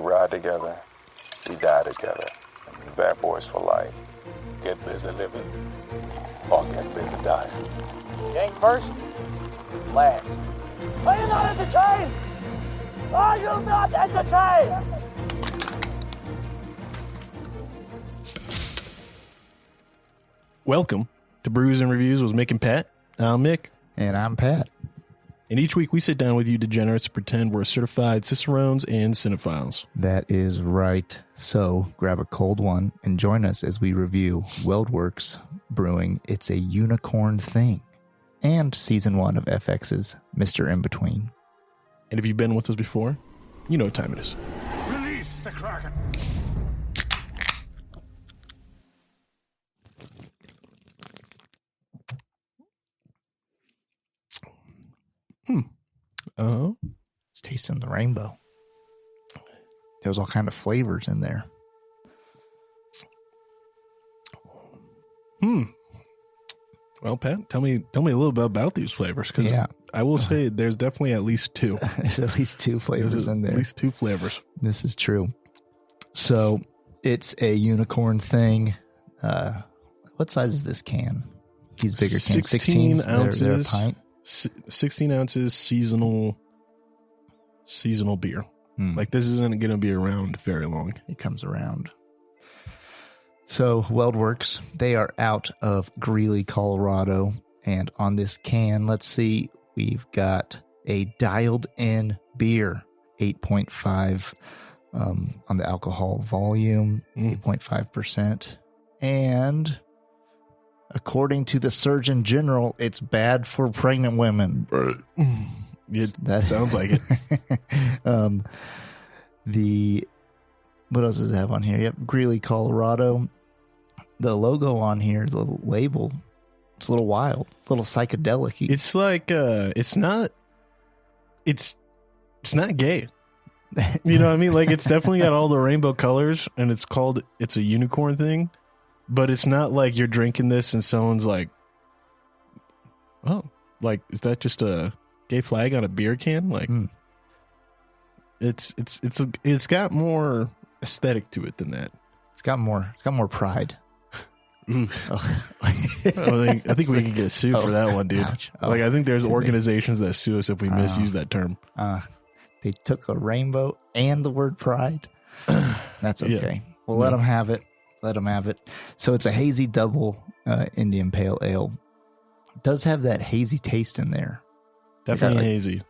ride together, we die together. Bad boys for life. Get busy living, or get busy dying. You ain't first, last. Are you not entertained? Are you not entertained? Welcome to Brews and Reviews with Mick and Pat. I'm Mick. And I'm Pat. And each week we sit down with you degenerates to pretend we're certified cicerones and cinephiles. That is right. So grab a cold one and join us as we review Weldworks Brewing It's a Unicorn Thing and Season 1 of FX's Mr. Inbetween. And if you've been with us before, you know what time it is. Release the Kraken! It's tasting the rainbow. There's all kind of flavors in there. Well, Pat, tell me a little bit about these flavors, because I will say there's definitely at least two. There's at least two flavors in there. At least two flavors. This is true. So it's a unicorn thing. What size is this can? These bigger cans. 16 ounces. They're a pint. 16 ounces seasonal beer. Like, this isn't going to be around very long. It comes around. So Weldworks, they are out of Greeley, Colorado. And on this can, let's see, we've got a dialed in beer, 8.5 on the alcohol volume, 8.5%. And according to the Surgeon General, it's bad for pregnant women. That sounds like it. What else does it have on here? Yep, Greeley, Colorado. The logo on here, the label, it's a little wild, a little psychedelic-y. It's like it's not gay. You know what I mean? Like, it's definitely got all the rainbow colors, and it's a unicorn thing, but it's not like you're drinking this and someone's like, oh, like, is that just a gay flag on a beer can? Like, it's got more aesthetic to it than that. It's got more pride. I think we could get sued for that one, dude. Ouch. Like, I think there's organizations that sue us if we misuse that term. They took a rainbow and the word pride. That's okay. Yeah. We'll let them have it. Let them have it. So it's a hazy double Indian Pale Ale. It does have that hazy taste in there. Definitely hazy.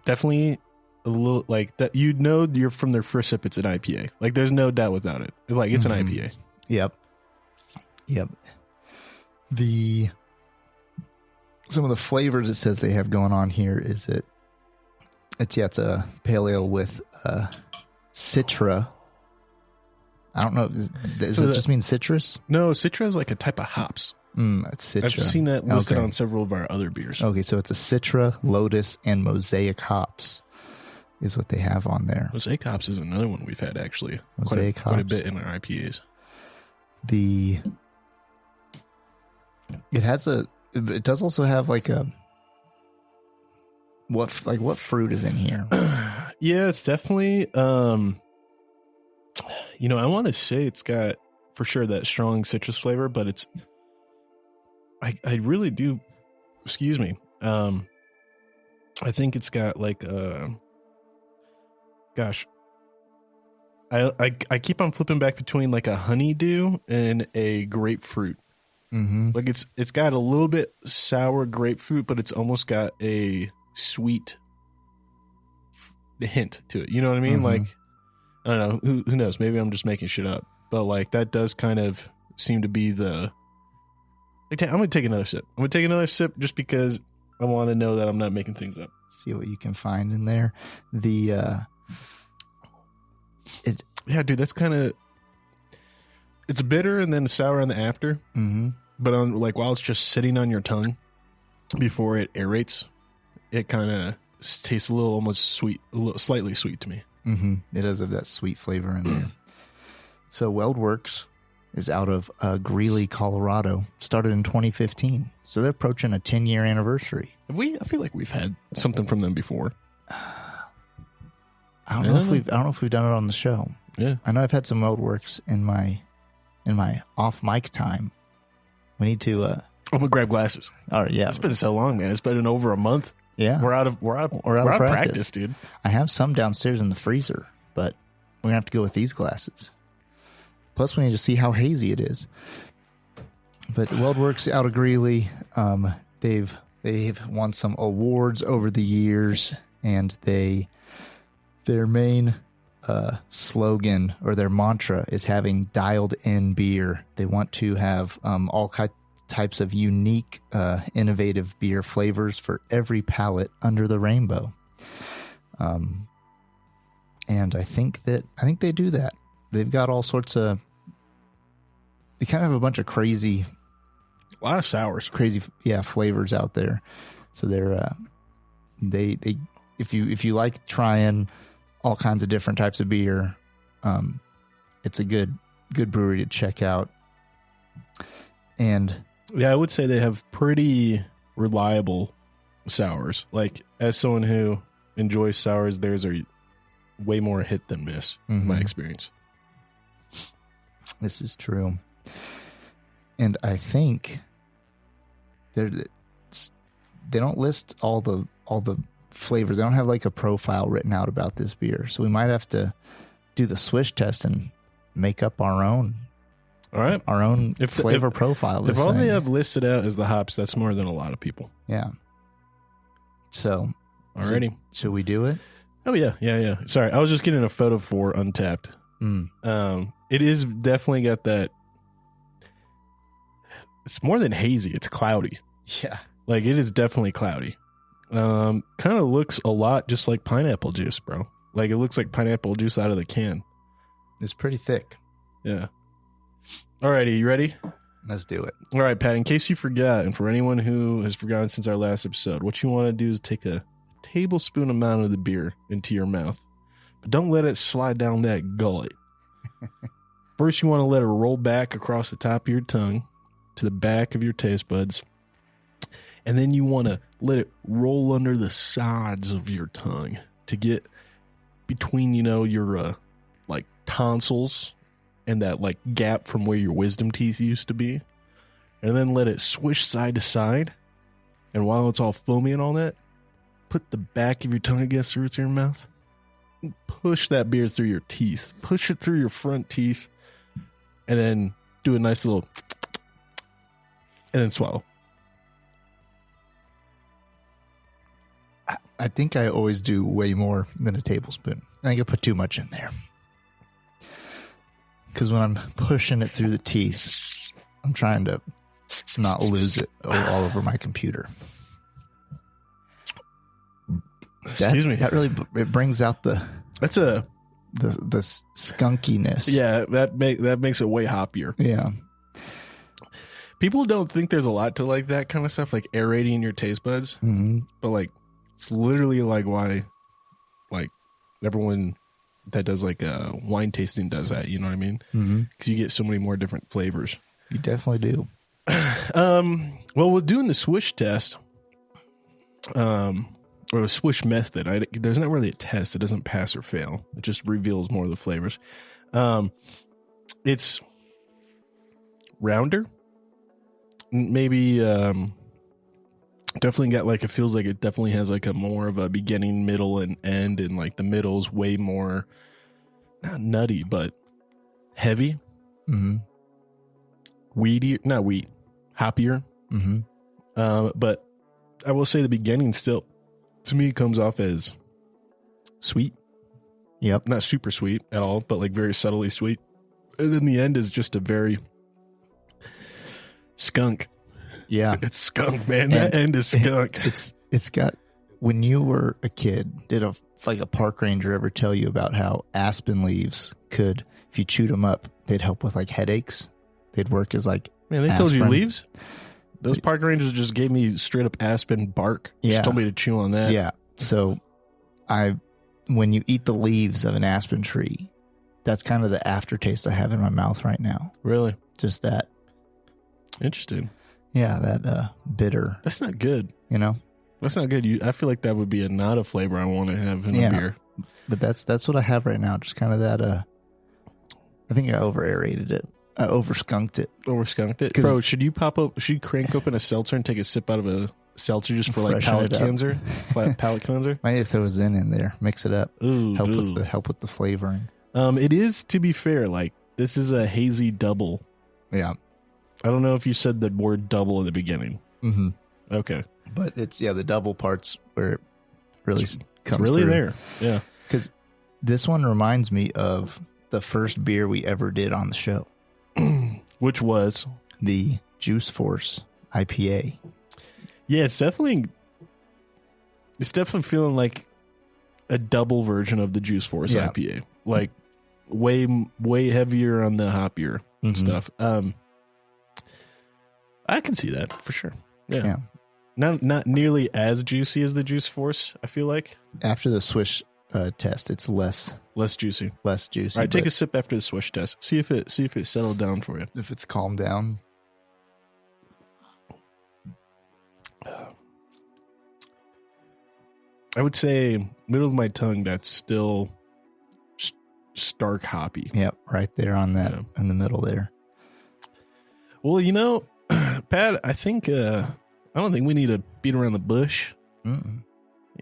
Definitely a little like that. You know, you're from their first sip. It's an IPA. Like, there's no doubt without it. Like, it's an IPA. Yep. Some of the flavors it says they have going on here is it's a pale ale with citra. I don't know. Does it just mean citrus? No, citra is like a type of hops. It's citra. I've seen that listed on several of our other beers. Okay, so it's a citra, lotus, and mosaic hops is what they have on there. Mosaic hops is another one we've had, actually. Mosaic quite a bit in our IPAs. It does also have like what fruit is in here? Yeah, it's definitely I want to say it's got for sure that strong citrus flavor, but it's I really do, excuse me. I think it's got like I keep on flipping back between like a honeydew and a grapefruit. Like, it's got a little bit sour grapefruit, but it's almost got a sweet hint to it. You know what I mean? Like, I don't know. Who knows? Maybe I'm just making shit up. But like, that does kind of seem to be the. I'm going to take another sip. I'm going to take another sip just because I want to know that I'm not making things up. See what you can find in there. Yeah, dude, that's kind of. It's bitter and then sour on the after. But on while it's just sitting on your tongue before it aerates, it kind of tastes a little almost sweet, slightly sweet to me. It does have that sweet flavor in there. So Weldworks is out of Greeley, Colorado. Started in 2015, so they're approaching a 10-year anniversary. I feel like we've had something from them before. I don't know if we've done it on the show. Yeah. I know I've had some Weldworks in my off mic time. We need to. I'm gonna grab glasses. All right, yeah. It's been so long, man. It's been over a month. Yeah, We're out of practice, dude. I have some downstairs in the freezer, but we're gonna have to go with these glasses. Plus, we need to see how hazy it is. But Weldworks out of Greeley, they've won some awards over the years, and their main slogan or their mantra is having dialed in beer. They want to have all types of unique, innovative beer flavors for every palate under the rainbow. And I think they do that. They've got all sorts of. They kind of have a bunch of crazy, a lot of sours, flavors out there. So they if you like trying all kinds of different types of beer, it's a good brewery to check out. And yeah, I would say they have pretty reliable sours. Like, as someone who enjoys sours, theirs are way more hit than miss, in my experience. This is true. And I think they don't list all the flavors. They don't have like a profile written out about this beer. So we might have to do the swish test and make up our own. All right. Our own flavor profile. If all they have listed out as the hops, that's more than a lot of people. Yeah. So. Alrighty. Should we do it? Oh, yeah. Sorry, I was just getting a photo for Untapped. It is definitely got that. It's more than hazy. It's cloudy. Yeah. Like, it is definitely cloudy. Kind of looks a lot just like pineapple juice, bro. Like, it looks like pineapple juice out of the can. It's pretty thick. Yeah. Alrighty, you ready? Let's do it. All right, Pat, in case you forgot, and for anyone who has forgotten since our last episode, what you want to do is take a tablespoon amount of the beer into your mouth, but don't let it slide down that gullet. First, you want to let it roll back across the top of your tongue to the back of your taste buds, and then you want to let it roll under the sides of your tongue to get between, your like tonsils and that like gap from where your wisdom teeth used to be, and then let it swish side to side. And while it's all foamy and all that, put the back of your tongue against the roots of your mouth. Push that beer through your teeth. Push it through your front teeth. And then do a nice little... and then swallow. I think I always do way more than a tablespoon. I think I put too much in there. Because when I'm pushing it through the teeth, I'm trying to not lose it all over my computer. Excuse me. That really it brings out the skunkiness. Yeah, that makes it way hoppier. Yeah. People don't think there's a lot to like that kind of stuff, like aerating your taste buds. Mm-hmm. But like, it's literally like why, like, everyone that does like wine tasting does that. You know what I mean? Because you get so many more different flavors. You definitely do. Well, we're doing the swish test. Or the swish method. There's not really a test. It doesn't pass or fail. It just reveals more of the flavors. It's rounder. Maybe definitely got like, it feels like it definitely has like a more of a beginning, middle, and end, and like the middle's way more not nutty, but heavy. Weedy, not wheat, hoppier. But I will say the beginning still, to me, comes off as sweet. Yep. Not super sweet at all, but like very subtly sweet. And then the end is just a very skunk. Yeah. It's skunk, man. That end is skunk. It's got, when you were a kid, did a park ranger ever tell you about how aspen leaves could, if you chewed them up, they'd help with like headaches? They'd work as like Man, they aspirin. told you leaves? Those park rangers just gave me straight up aspen bark. Just told me to chew on that. Yeah. So when you eat the leaves of an aspen tree, that's kind of the aftertaste I have in my mouth right now. Really? Just that. Interesting. Yeah, that bitter. That's not good. You know? That's not good. I feel like that would be not a flavor I want to have in a beer. But that's what I have right now. Just kind of that. I think I over aerated it. I over skunked it. Bro, should you crank open a seltzer and take a sip out of a seltzer just for like palate cleanser? Palate cleanser? Might throw a Zen in there, mix it up. Ooh, help with the flavoring. It is, to be fair, like this is a hazy double. Yeah. I don't know if you said the word double in the beginning. Mm-hmm. Okay. But it's the double parts where it really comes really through. There. Yeah. Because this one reminds me of the first beer we ever did on the show. Which was? The Juice Force IPA. Yeah, it's definitely feeling like a double version of the Juice Force IPA. Like way heavier on the hoppier stuff. I can see that for sure. Yeah. Not nearly as juicy as the Juice Force, I feel like. After the Swish test, it's less juicy. Less juicy. All right, take a sip after the Swish test. See if it settled down for you. If it's calmed down. I would say middle of my tongue, that's still stark hoppy. Yep, right there on that in the middle there. Well, Pat, I think I don't think we need to beat around the bush. Mm-mm.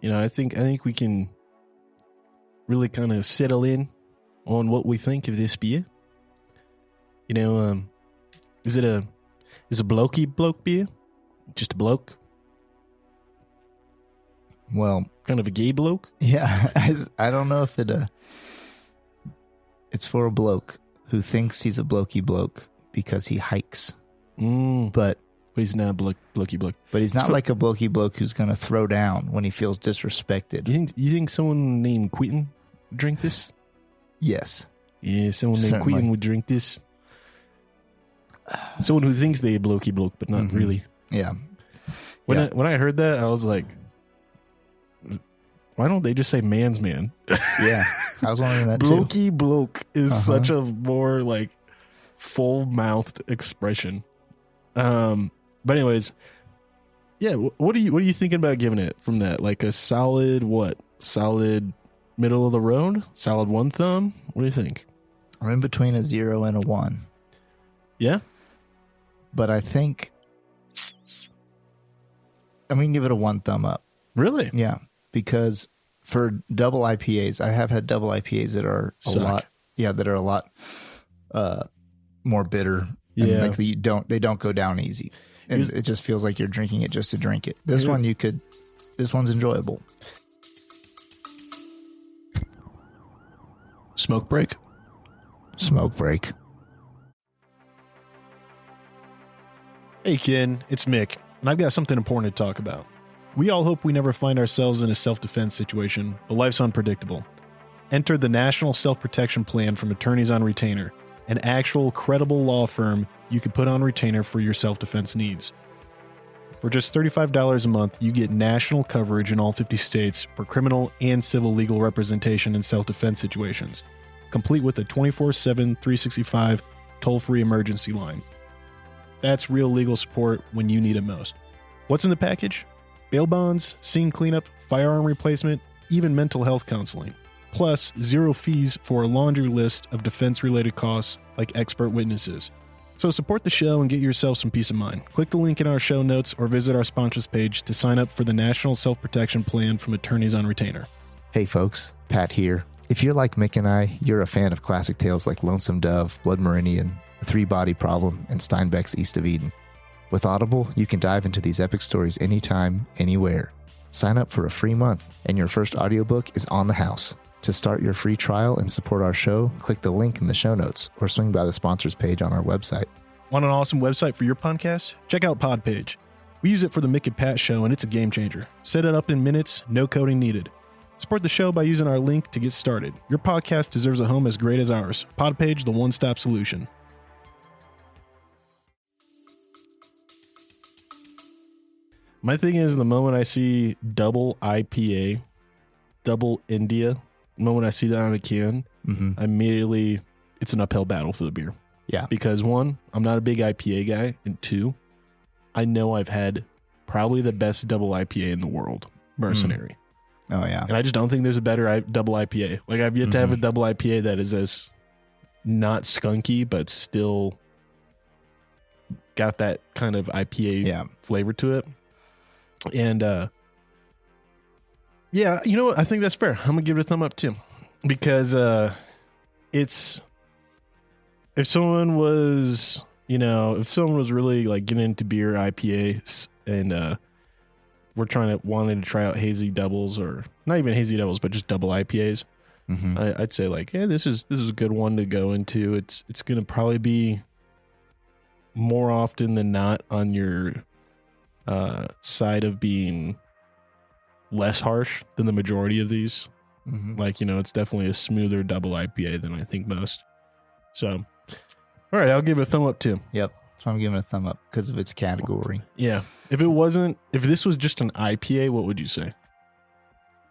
I think we can really kind of settle in on what we think of this beer. Is a blokey bloke beer? Just a bloke? Well, kind of a gay bloke? Yeah, I don't know if it's for a bloke who thinks he's a blokey bloke because he hikes. But he's not a blokey bloke. But he's not like a blokey bloke who's going to throw down when he feels disrespected. You think someone named Quentin would drink this? Yes. Yeah, someone named Quentin would drink this. Someone who thinks they're a blokey bloke, but not really. Yeah. When I heard that, I was like, why don't they just say man's man? Yeah, I was wondering that too. Blokey bloke is such a more like full-mouthed expression. But anyways, yeah. What are you thinking about giving it from that? Like a solid what? Solid middle of the road? Solid 1 thumb? What do you think? I'm in between a 0 and a 1. Yeah, but I think I'm gonna give it a 1 thumb up. Really? Yeah, because for double IPAs, I have had double IPAs that are a lot more bitter. And like they don't go down easy. And it just feels like you're drinking it just to drink it. This one's enjoyable. Smoke break. Hey, Ken, it's Mick, and I've got something important to talk about. We all hope we never find ourselves in a self-defense situation, but life's unpredictable. Enter the National Self-Protection Plan from Attorneys on Retainer, an actual credible law firm you could put on retainer for your self-defense needs. For just $35 a month, you get national coverage in all 50 states for criminal and civil legal representation in self-defense situations, complete with a 24/7, 365 toll-free emergency line. That's real legal support when you need it most. What's in the package? Bail bonds, scene cleanup, firearm replacement, even mental health counseling. Plus, 0 fees for a laundry list of defense-related costs like expert witnesses. So support the show and get yourself some peace of mind. Click the link in our show notes or visit our sponsors page to sign up for the National Self-Protection Plan from Attorneys on Retainer. Hey folks, Pat here. If you're like Mick and I, you're a fan of classic tales like Lonesome Dove, Blood Meridian, The Three-Body Problem, and Steinbeck's East of Eden. With Audible, you can dive into these epic stories anytime, anywhere. Sign up for a free month, and your first audiobook is on the house. To start your free trial and support our show, click the link in the show notes or swing by the sponsors page on our website. Want an awesome website for your podcast? Check out Podpage. We use it for the Mick Pat show, and it's a game changer. Set it up in minutes, no coding needed. Support the show by using our link to get started. Your podcast deserves a home as great as ours. Podpage, the one-stop solution. My thing is, the moment I see double IPA, double India, the moment I see that on a can, I immediately, it's an uphill battle for the beer. Yeah. Because 1, I'm not a big IPA guy. And 2, I know I've had probably the best double IPA in the world, Mercenary. Oh yeah. And I just don't think there's a better double IPA. Like I've yet to have a double IPA that is as not skunky, but still got that kind of IPA flavor to it. And yeah, you know what? I think that's fair. I'm gonna give it a thumb up too, because it's if someone was really like getting into beer IPAs and wanting to try out hazy doubles, or not even hazy doubles, but just double IPAs, I'd say like, yeah, this is a good one to go into. It's gonna probably be more often than not on your side of being less harsh than the majority of these. Like, it's definitely a smoother double IPA than I think most. So, all right, I'll give it a thumb up too. Yep. So I'm giving it a thumb up because of its category. Yeah. If this was just an IPA, what would you say?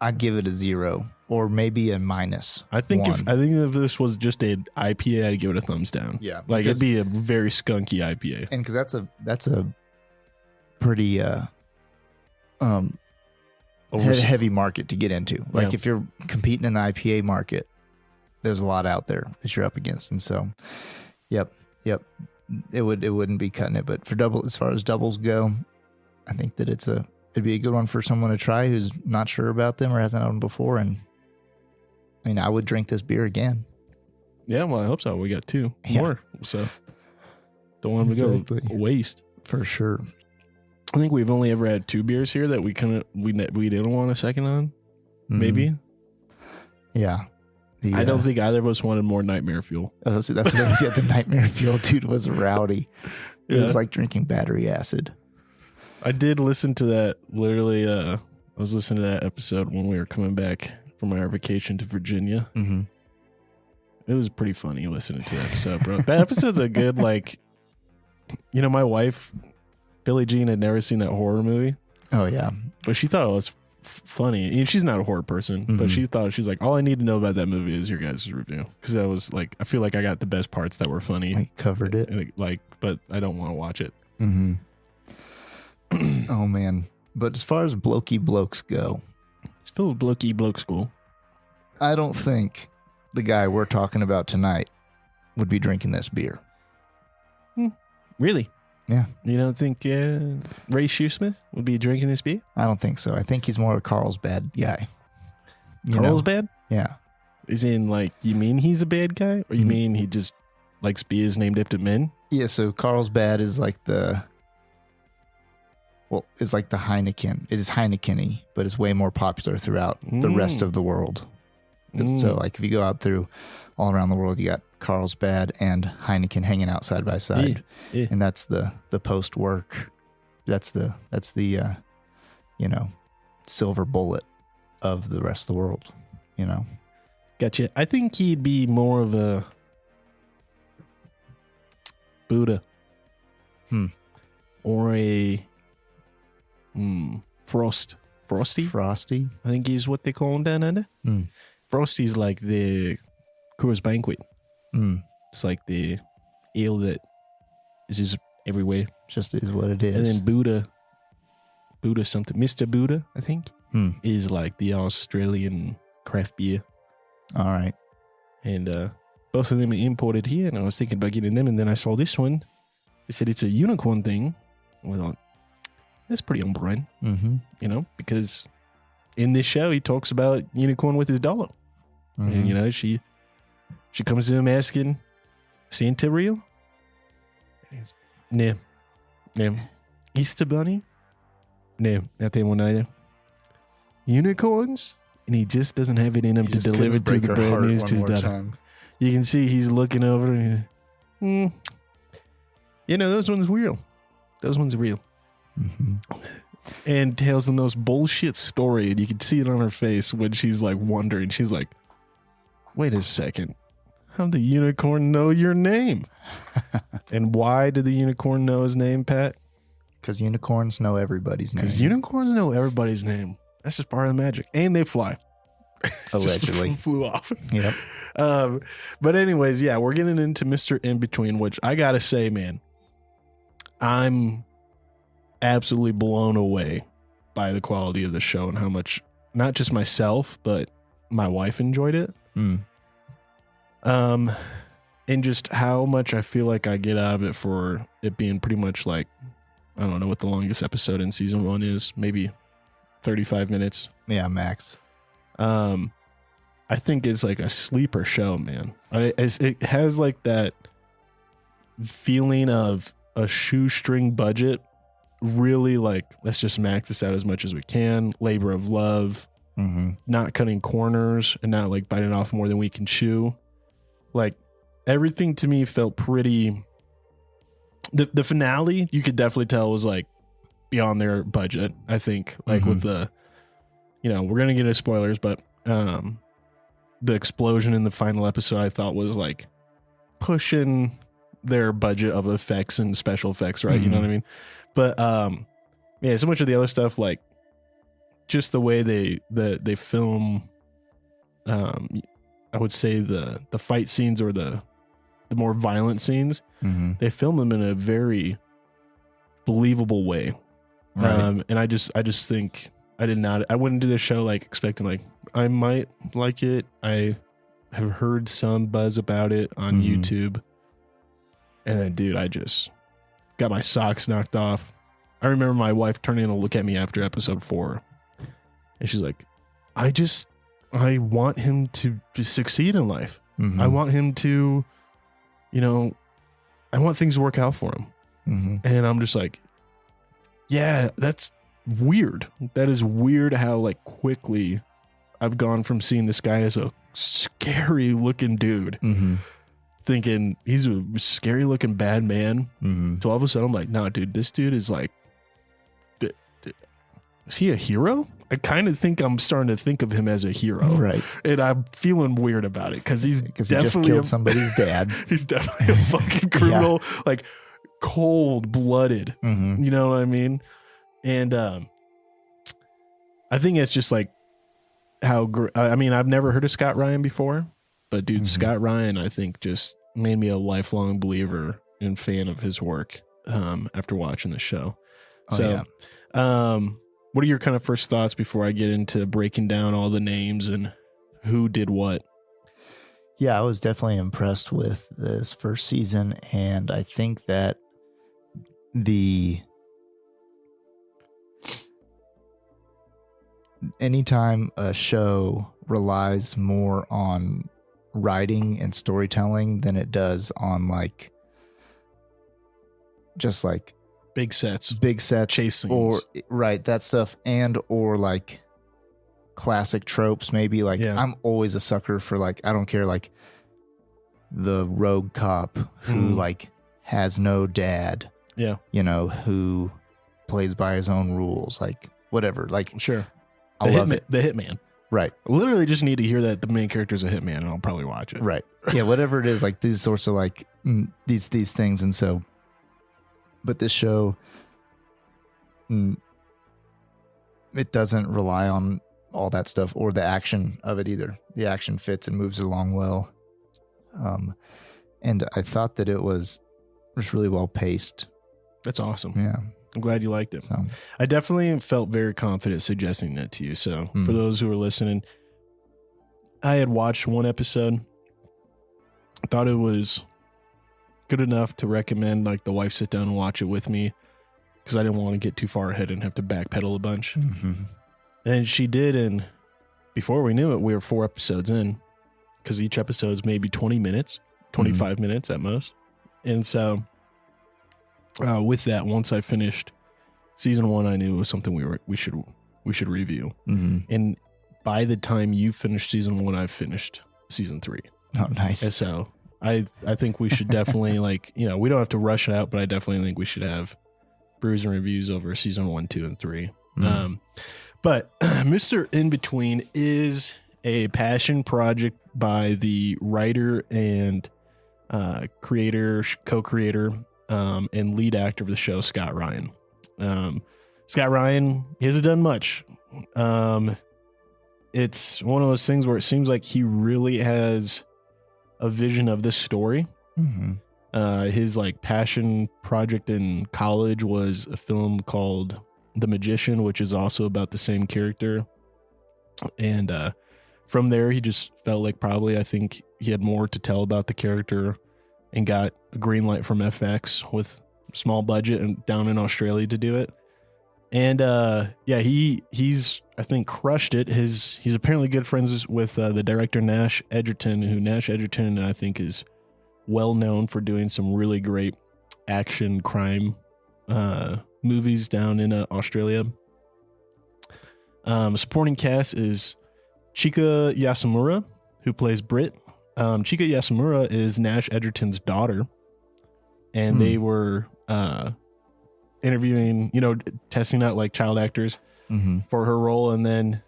I'd give it a 0 or maybe a minus. I think 1. if this was just an IPA, I'd give it a thumbs down. Yeah. Like it'd be a very skunky IPA. And because that's a pretty heavy market to get into. Like if you're competing in the IPA market, there's a lot out there that you're up against. And so, yep. It wouldn't be cutting it. But as far as doubles go, I think that it'd be a good one for someone to try who's not sure about them or hasn't had them before. And I mean, I would drink this beer again. Yeah, well, I hope so. We got 2 more, so don't want them to go waste. For sure. I think we've only ever had 2 beers here that we didn't want a second on. Maybe. Yeah. I don't think either of us wanted more Nightmare Fuel. That's what I was. The Nightmare Fuel dude was rowdy. It was like drinking battery acid. I did listen to that. Literally, I was listening to that episode when we were coming back from our vacation to Virginia. It was pretty funny listening to that episode, bro. That episode's a good, like, my wife, Billie Jean, had never seen that horror movie. Oh, yeah. But she thought it was funny. And she's not a horror person, but she's like, all I need to know about that movie is your guys' review. Because I was like, I feel like I got the best parts that were funny. I covered it. And but I don't want to watch it. Oh, man. But as far as blokey blokes go, it's filled with blokey bloke school. I don't think the guy we're talking about tonight would be drinking this beer. Really? Yeah. You don't think Ray Shoesmith would be drinking this beer? I don't think so. I think he's more a Carlsbad guy. Carlsbad? Yeah. Is in like, you mean he's a bad guy? Or you mean he just likes beers named after men? Yeah, so Carlsbad is like it's like the Heineken. It is Heineken-y, but it's way more popular throughout the rest of the world. So like if you go out through all around the world, you got Carlsbad and Heineken hanging out side by side. Yeah. And that's the post work. That's the silver bullet of the rest of the world, Gotcha. I think he'd be more of a Buddha. Or a Frosty. I think he's what they call him down under. Frosty's like the Coors Banquet. It's like the ale that is just everywhere. Just is what it is. And then Buddha something. Mr. Buddha, I think, is like the Australian craft beer. All right. And both of them are imported here, and I was thinking about getting them, and then I saw this one. They said it's a unicorn thing. I thought, that's pretty on brand, because in this show, he talks about unicorn with his dollar. And, she comes to him asking, Santa real? No. Easter Bunny? No, not that one either. Unicorns? And he just doesn't have it in him to deliver to the brand news to his daughter. You can see he's looking over and he's, those ones real. Those ones are real. And tells them those bullshit story, and you can see it on her face when she's like wondering. She's like, wait a second. How'd the unicorn know your name? And why did the unicorn know his name, Pat? Because unicorns know everybody's name. Because unicorns know everybody's name. That's just part of the magic. And they fly. Allegedly. Flew off. Yep. But anyways, yeah, we're getting into Mr. Inbetween, which I got to say, man, I'm absolutely blown away by the quality of the show and how much not just myself, but my wife enjoyed it. And just how much I feel like I get out of it for it being pretty much like, I don't know what the longest episode in season 1 is, maybe 35 minutes. Yeah, max. I think it's like a sleeper show, man. It has like that feeling of a shoestring budget, really like, let's just max this out as much as we can. Labor of love, not cutting corners and not like biting off more than we can chew. Like everything to me felt pretty. The finale, you could definitely tell was like beyond their budget. I think like with the, we're going to get into spoilers, but the explosion in the final episode I thought was like pushing their budget of effects and special effects, right? You know what I mean? But yeah, so much of the other stuff, like just the way they film, I would say the fight scenes or the more violent scenes, they film them in a very believable way. Right. And I just think I wouldn't do this show like expecting like I might like it. I have heard some buzz about it on YouTube. And then, dude, I just got my socks knocked off. I remember my wife turning to look at me after episode 4. And she's like, I want him to succeed in life. I want him to, I want things to work out for him. And I'm just like, yeah, that's weird. That is weird how like quickly I've gone from seeing this guy as a scary looking dude, thinking he's a scary looking bad man. So all of a sudden I'm like, no, dude, this dude is like, is he a hero? I kind of think I'm starting to think of him as a hero. Right. And I'm feeling weird about it because he's definitely he just killed somebody's dad. He's definitely a fucking criminal, like cold blooded. You know what I mean? And I think it's just like how, I mean, I've never heard of Scott Ryan before, but dude, Scott Ryan, I think just made me a lifelong believer and fan of his work after watching the show. What are your kind of first thoughts before I get into breaking down all the names and who did what? Yeah, I was definitely impressed with this first season. And I think that anytime a show relies more on writing and storytelling than it does on like, just like, big sets, chase scenes, or right, that stuff, and or like classic tropes. Maybe like I'm always a sucker for like, I don't care, like the rogue cop who like has no dad, who plays by his own rules, like whatever, like I love it. The hitman, right? I literally just need to hear that the main character is a hitman, and I'll probably watch it. Right? Yeah, whatever it is, like these sorts of like these things, and so. But this show, it doesn't rely on all that stuff or the action of it either. The action fits and moves along well. And I thought that it was just really well paced. That's awesome. Yeah. I'm glad you liked it. So, I definitely felt very confident suggesting that to you. So for those who are listening, I had watched one episode. I thought it was good enough to recommend like the wife sit down and watch it with me because I didn't want to get too far ahead and have to backpedal a bunch. And she did, and before we knew it, we were 4 episodes in because each episode's maybe 20 minutes, 25 minutes at most. And so with that, once I finished season 1, I knew it was something we should review. And by the time you finished season 1, I finished season 3. Oh, nice. And so I think we should definitely like, we don't have to rush it out, but I definitely think we should have brews and reviews over season 1, 2, and 3. But Mr. Inbetween is a passion project by the writer and co-creator, and lead actor of the show, Scott Ryan. Scott Ryan, he hasn't done much. It's one of those things where it seems like he really has a vision of this story. His like passion project in college was a film called The Magician, which is also about the same character. And from there, he just felt like probably, I think he had more to tell about the character and got a green light from FX with small budget and down in Australia to do it. And he's I think crushed it. He's apparently good friends with the director Nash Edgerton, who Nash Edgerton I think is well known for doing some really great action crime movies down in Australia. Supporting cast is Chika Yasamura, who plays Brit. Chika Yasamura is Nash Edgerton's daughter, and they were interviewing, testing out like child actors for her role. And then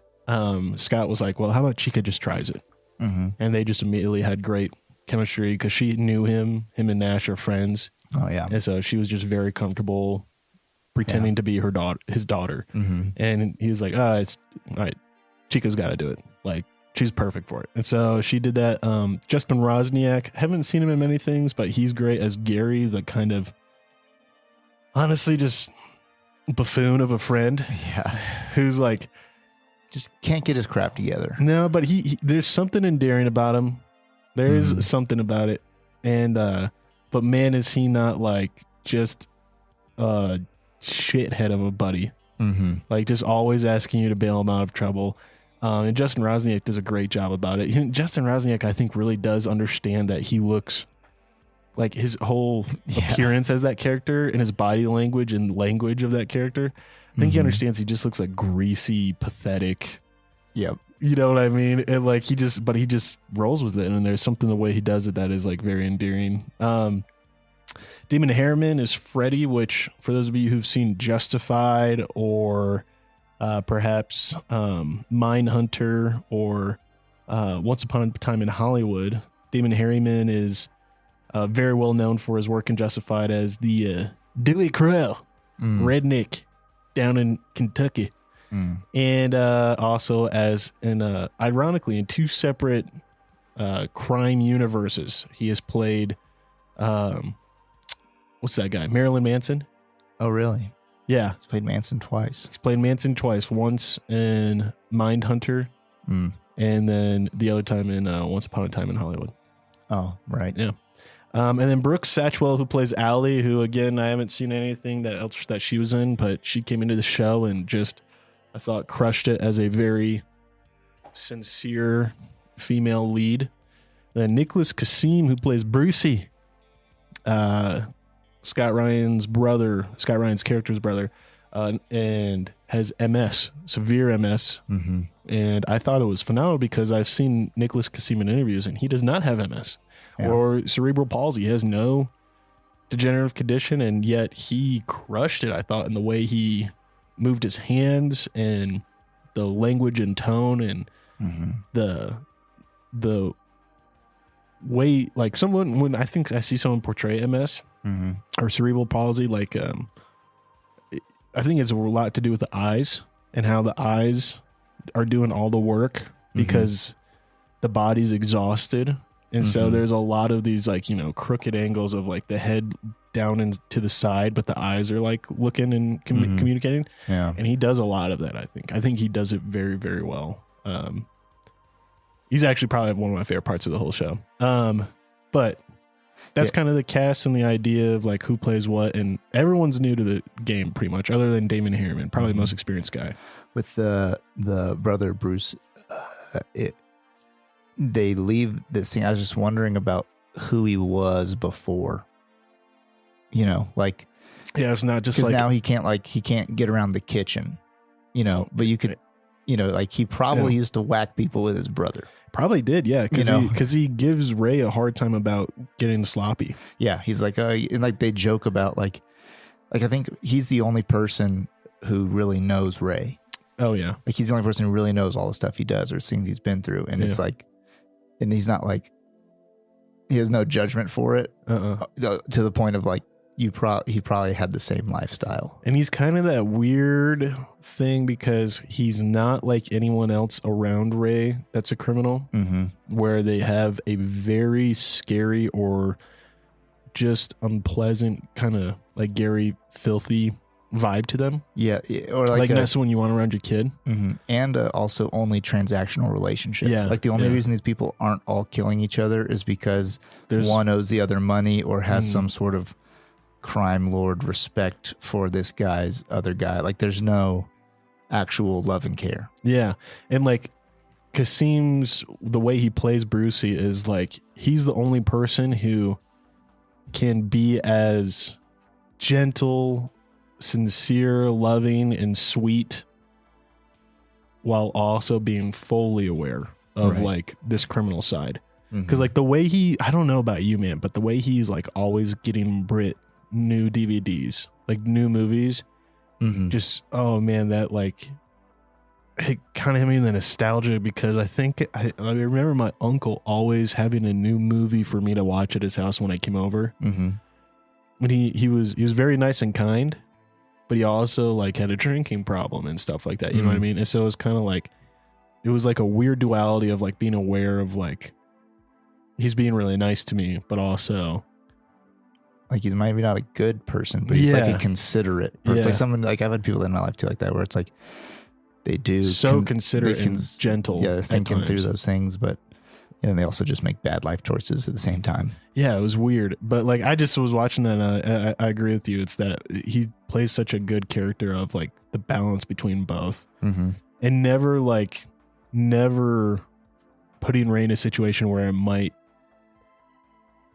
Scott was like, well, how about Chika just tries it? And they just immediately had great chemistry because she knew him and Nash are friends. Oh yeah. And so she was just very comfortable pretending to be his daughter. And he was like, it's all right, Chika's got to do it. Like, she's perfect for it. And so she did that. Justin Rosniak, haven't seen him in many things, but he's great as Gary, the kind of honestly just buffoon of a friend. Yeah. Who's like, just can't get his crap together. No, but he there's something endearing about him. There is something about it. And, but man, is he not like just a shithead of a buddy. Like just always asking you to bail him out of trouble. And Justin Rosniak does a great job about it. Justin Rosniak, I think, really does understand that he looks like his whole appearance as that character and his body language and language of that character. I think he understands he just looks like greasy, pathetic. Yep. You know what I mean? And like he just rolls with it. And there's something the way he does it that is like very endearing. Damon Harriman is Freddy, which for those of you who've seen Justified or perhaps Mindhunter or Once Upon a Time in Hollywood, Damon Harriman is very well known for his work in Justified as the Dewey Crow redneck down in Kentucky. And also as ironically in two separate crime universes. He has played what's that guy? Marilyn Manson. Oh, really? Yeah. He's played Manson twice. He's played Manson twice. Once in Mindhunter, and then the other time in Once Upon a Time in Hollywood. Oh, right. Yeah. And then Brooke Satchwell, who plays Allie, who, again, I haven't seen anything else that she was in, but she came into the show and just, I thought, crushed it as a very sincere female lead. Then Nicholas Kassim, who plays Brucey, Scott Ryan's character's brother, and has MS, severe MS. And I thought it was phenomenal because I've seen Nicholas Kassim in interviews and he does not have MS or cerebral palsy. He has no degenerative condition, and yet he crushed it, I thought, in the way he moved his hands and the language and tone and the way, like someone, when I think I see someone portray MS or cerebral palsy, like I think it's a lot to do with the eyes and how the eyes are doing all the work because the body's exhausted. And so there's a lot of these like, crooked angles of like the head down and to the side, but the eyes are like looking and communicating. Yeah. And he does a lot of that, I think. I think he does it very, very well. He's actually probably one of my favorite parts of the whole show. But that's kind of the cast and the idea of like who plays what, and everyone's new to the game pretty much, other than Damon Harriman, probably the most experienced guy. With the brother Bruce, they leave this scene. I was just wondering about who he was before. Like it's not just like now he can't get around the kitchen, but you could, like he probably used to whack people with his brother. Probably did, yeah, because he gives Ray a hard time about getting sloppy. Yeah, he's like, and like they joke about like I think he's the only person who really knows Ray. Oh yeah, like he's the only person who really knows all the stuff he does or things he's been through, and it's like, and he's not like, he has no judgment for it to the point of like he probably had the same lifestyle. And he's kind of that weird thing because he's not like anyone else around Ray that's a criminal, where they have a very scary or just unpleasant kind of like Gary filthy vibe to them. Yeah, or Like not someone you want around your kid. And also only transactional relationship. Yeah, like the only reason these people aren't all killing each other is because There's- one owes the other money or has some sort of crime lord respect for this guy's other guy. Like there's no actual love and care. Yeah. And like Kasim's, the way he plays Brucey is like he's the only person who can be as gentle, sincere, loving, and sweet while also being fully aware of like this criminal side. Because like the way I don't know about you, man, but the way he's like always getting Brit new DVDs, like new movies, just, oh man, that like, it kind of hit me in the nostalgia because I think I remember my uncle always having a new movie for me to watch at his house when I came over. And he was very nice and kind, but he also like had a drinking problem and stuff like that. You know what I mean? And so it was kind of like, it was like a weird duality of like being aware of like, he's being really nice to me, but also like he's maybe not a good person, but he's like a considerate. Or it's like someone, like I've had people in my life too like that, where it's like they do considerate and gentle. Yeah, they're thinking through those things, but and they also just make bad life choices at the same time. Yeah, it was weird. But like I just was watching that and I agree with you. It's that he plays such a good character of like the balance between both. And never putting Ray in a situation where it might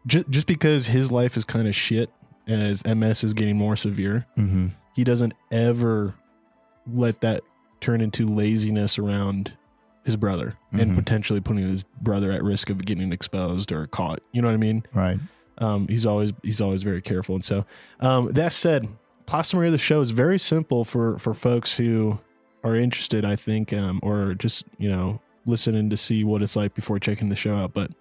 just because his life is kind of shit as MS is getting more severe. He doesn't ever let that turn into laziness around his brother and potentially putting his brother at risk of getting exposed or caught. You know what I mean? Right. He's always very careful. And so that said, plot summary of the show is very simple for folks who are interested, I think, or just, you know, listening to see what it's like before checking the show out. But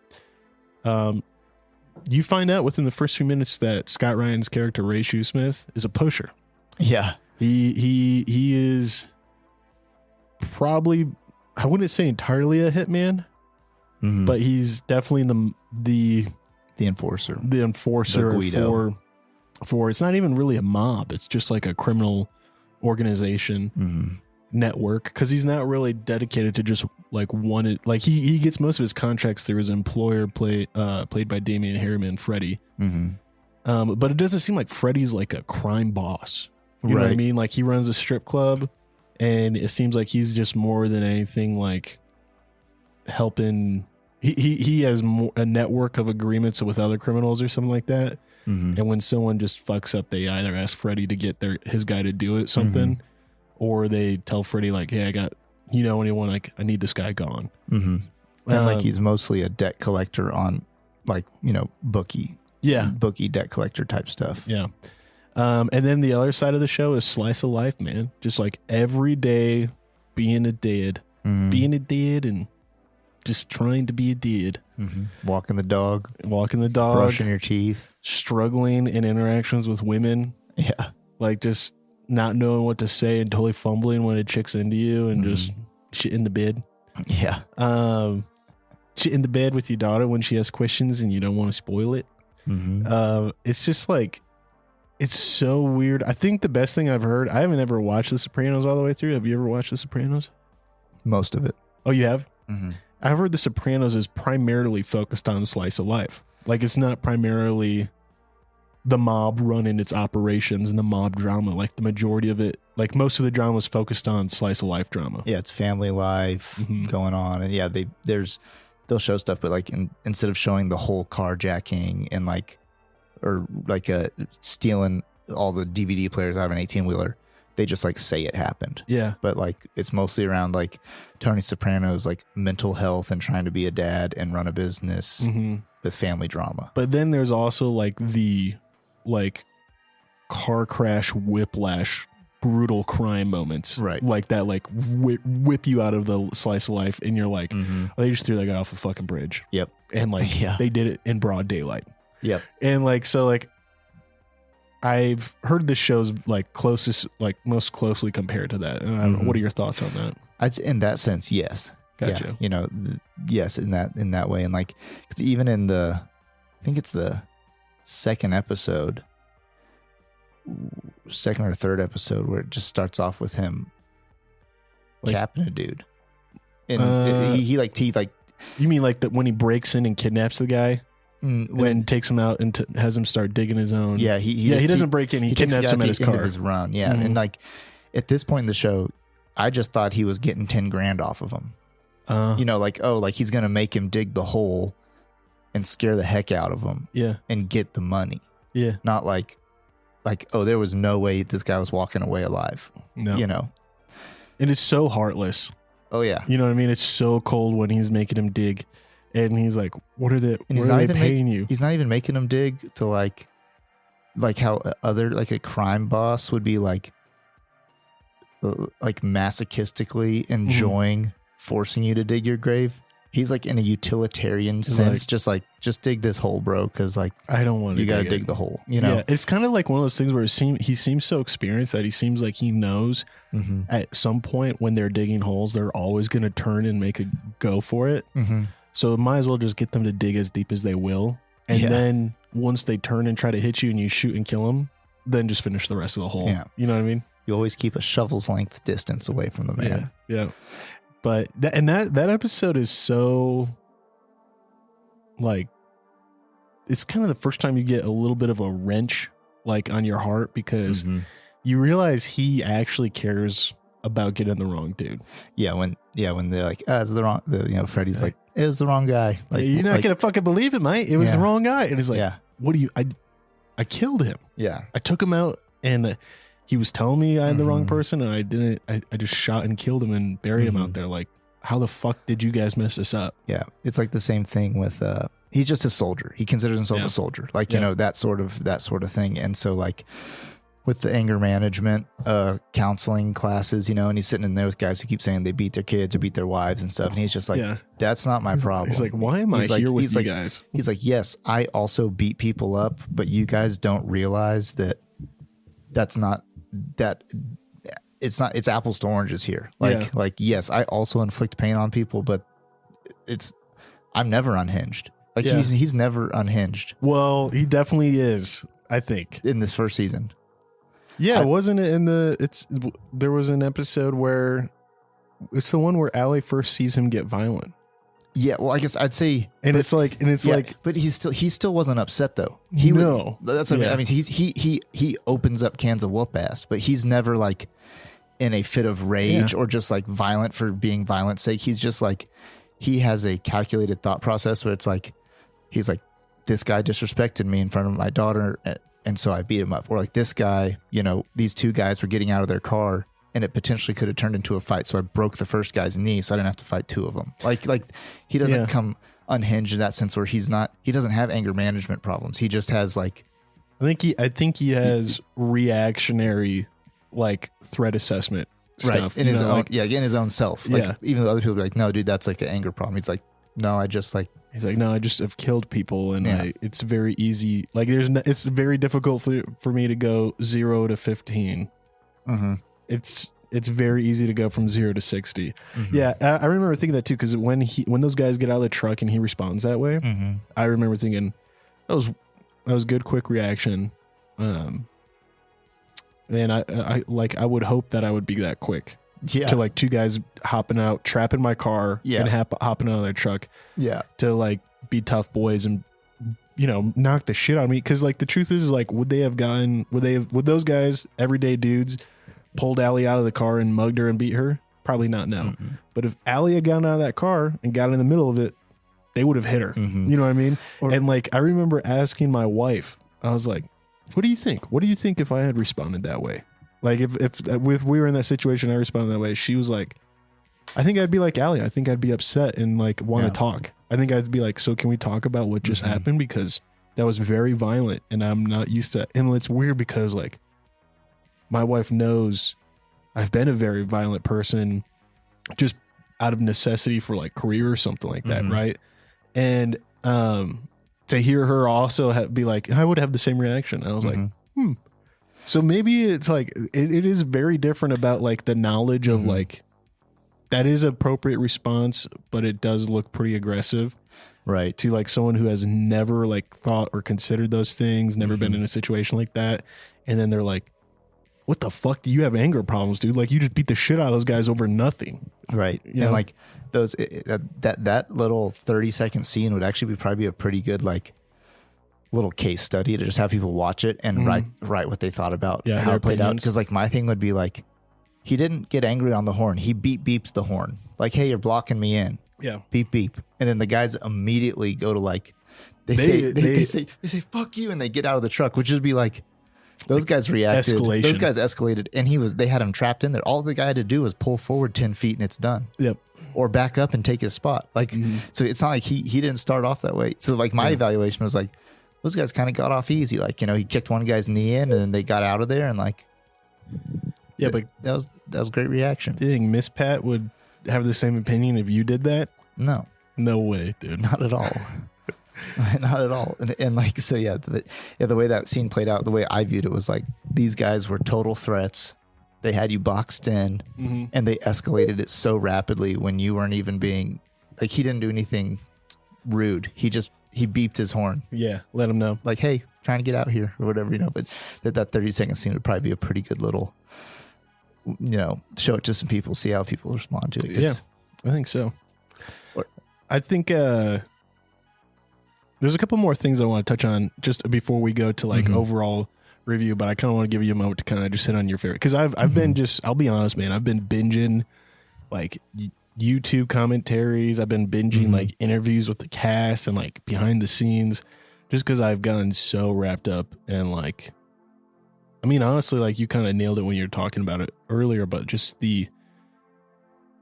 you find out within the first few minutes that Scott Ryan's character, Ray Shoesmith, is a pusher. Yeah. He is probably, I wouldn't say entirely a hitman, but he's definitely the enforcer. The enforcer for it's not even really a mob. It's just like a criminal organization network, because he's not really dedicated to just like one. Like he gets most of his contracts through his employer, played by Damian Harriman, Freddie. But it doesn't seem like Freddie's like a crime boss. You know what I mean? Like he runs a strip club, and it seems like he's just more than anything like helping. He has a network of agreements with other criminals or something like that. And when someone just fucks up, they either ask Freddie to get his guy to do it something, or they tell Freddie like, "Hey, I got anyone, like I need this guy gone." And like he's mostly a debt collector on like bookie debt collector type stuff. Yeah. And then the other side of the show is slice of life, man. Just like every day being a dad and just trying to be a dad. Walking the dog, brushing your teeth, struggling in interactions with women. Yeah. Like just not knowing what to say and totally fumbling when a chick's into you and just shit in the bed. Yeah. Shit in the bed with your daughter when she has questions and you don't want to spoil it. It's just like, it's so weird. I think the best thing I've heard, I haven't ever watched The Sopranos all the way through. Have you ever watched The Sopranos? Most of it. Oh, you have? I've heard The Sopranos is primarily focused on slice of life. Like it's not primarily the mob running its operations and the mob drama. Like the majority of it, like most of the drama is focused on slice of life drama. Yeah, it's family life going on. And yeah, they'll show stuff, but like instead of showing the whole carjacking and like, or like stealing all the DVD players out of an 18-wheeler, they just like say it happened. Yeah. But like it's mostly around like Tony Soprano's like mental health and trying to be a dad and run a business with family drama. But then there's also like the like car crash whiplash brutal crime moments. Right. Like that like whip you out of the slice of life and you're like, oh, they just threw that guy off a fucking bridge. Yep. And like they did it in broad daylight. Yep. And like so like I've heard this show's like most closely compared to that. And I don't know, what are your thoughts on that? In that sense, yes. Gotcha. Yeah, yes, in that way. And like, 'cause even in I think it's the second episode second or third episode where it just starts off with him Like- capping a dude. And he You mean like that when he breaks in and kidnaps the guy when and takes him out and has him start digging his own? yeah, he doesn't break in. He takes the kidnaps guy him at at the his end car. of his run. Yeah, Mhm. and like at this point in the show, I just thought he was getting 10 grand off of him. You know, like he's gonna make him dig the hole and scare the heck out of him Yeah. and get the money. Yeah. Not like there was no way this guy was walking away alive. No. You know. And it's so heartless. Oh yeah. You know what I mean? It's so cold when he's making him dig, and he's like, "What are they? And What are they paying you?" He's not even making him dig to like how a crime boss would be like masochistically enjoying forcing you to dig your grave. He's like in a utilitarian sense, just dig this hole, bro, because like I don't want to. you got to dig the hole. You know, Yeah, it's kind of like one of those things where he seems so experienced that he seems like he knows mm-hmm. at some point when they're digging holes, they're always going to turn and make a go for it. Mm-hmm. So it might as well just get them to dig as deep as they will, and then once they turn and try to hit you and you shoot and kill them, then just finish the rest of the hole. Yeah. You know what I mean? You always keep a shovel's length distance away from the man. Yeah. But that episode is so like, it's kind of the first time you get a little bit of a wrench like on your heart, because Mhm. you realize he actually cares about getting the wrong dude. Yeah, when they're like, it's the wrong. Freddy's like, it was the wrong guy. Like You're not gonna fucking believe it, mate. It was the wrong guy. And he's like, yeah, what do you? I killed him. yeah, I took him out, and he was telling me I had the wrong Mhm. person, and I didn't. I just shot and killed him and buried him out Mhm. there. Like, how the fuck did you guys mess this up? yeah. It's like the same thing with. He's just a soldier. He considers himself Yeah. a soldier. Like Yeah. that sort of thing. And so like with the anger management counseling classes, and he's sitting in there with guys who keep saying they beat their kids or beat their wives and stuff, and he's just like, Yeah. that's not my problem. He's like, why am I here with you guys? He's like, yes, I also beat people up, but you guys don't realize that it's apples to oranges here. Like, yes, I also inflict pain on people, but I'm never unhinged. Like Yeah. he's never unhinged Well, he definitely is, I think. in this first season. Yeah, wasn't it there was an episode where it's the one where Allie first sees him get violent. Yeah, well, I guess I'd say, And it's like, but he still wasn't upset though. No. That's what Yeah. I mean. He opens up cans of whoop ass, but he's never like in a fit of rage or just like violent for being violent's sake. He's just like, he has a calculated thought process where it's like, he's like, this guy disrespected me in front of my daughter, and so I beat him up. Or like, this guy, these two guys were getting out of their car and it potentially could have turned into a fight, so I broke the first guy's knee so I didn't have to fight two of them. Like he doesn't come unhinged in that sense where he doesn't have anger management problems. He just has like, I think he has reactionary like threat assessment stuff in his own, like, in his own self. Like, even though other people be like, no, dude, that's like an anger problem. He's like, no, I just like. He's like, no, I just have killed people, and Yeah. it's very easy. Like, it's very difficult for me to go 0 to 15. Mm-hmm. It's very easy to go from 0 to 60. Mm-hmm. Yeah, I remember thinking that too, because when those guys get out of the truck and he responds that way, Mm-hmm. I remember thinking that was good, quick reaction. And I would hope that I would be that quick. Yeah. To like two guys hopping out, trapping my car, Yeah. and hopping out of their truck. Yeah. To like be tough boys and knock the shit out of me. Because like the truth is like, would those guys, everyday dudes, pulled Allie out of the car and mugged her and beat her? Probably not. No. Mm-hmm. But if Allie had gotten out of that car and got in the middle of it, they would have hit her. Mm-hmm. You know what I mean? Or- And like I remember asking my wife, I was like, "What do you think? What do you think if I had responded that way? Like if we were in that situation, I responded that way." She was like, "I think I'd be like Allie. I think I'd be upset and like want to talk. I think I'd be like, so can we talk about what just happened? Because that was very violent and I'm not used to it." And it's weird because like my wife knows I've been a very violent person just out of necessity for like career or something like that. Mhm. Right. And to hear her also be like, I would have the same reaction. I was like, So maybe it's like, it is very different about like the knowledge of like, that is appropriate response, but it does look pretty aggressive. Right. To like someone who has never like thought or considered those things, never been in a situation like that. and then they're like, what the fuck do you have anger problems, dude? Like, you just beat the shit out of those guys over nothing. Right. You and know? like those, that little 30-second scene would actually probably be a pretty good, like, little case study to just have people watch it and write what they thought about how it played out. Because like my thing would be like, he didn't get angry on the horn. He beeps the horn. Like, hey, you're blocking me in. Yeah. Beep, beep. And then the guys immediately go to like, they say, fuck you. And they get out of the truck, which would be like, those guys reacted. Escalation. Those guys escalated. And they had him trapped in there. All the guy had to do was pull forward 10 feet and it's done. Yep. Or back up and take his spot. Like, so it's not like he didn't start off that way. So like my evaluation was like, those guys kind of got off easy. Like, he kicked one guy's knee in and then they got out of there and like, yeah, but that was great reaction. do you think Miss Pat would have the same opinion if you did that? No, No way, dude. not at all. Not at all. And like, so yeah, the way that scene played out, the way I viewed it was like, these guys were total threats. They had you boxed in and they escalated it so rapidly when you weren't even being like, he didn't do anything rude. He beeped his horn. Yeah, let him know. Like, hey, trying to get out here or whatever, but that 30-second scene would probably be a pretty good little, show it to some people, see how people respond to it. Yeah, I think so. I think there's a couple more things I want to touch on just before we go to like overall review, but I kind of want to give you a moment to kind of just hit on your favorite. Because I've been I'll be honest, man, I've been binging like YouTube commentaries. I've been binging like interviews with the cast and like behind the scenes, just because I've gotten so wrapped up and like, I mean, honestly, like you kind of nailed it when you were talking about it earlier, but just the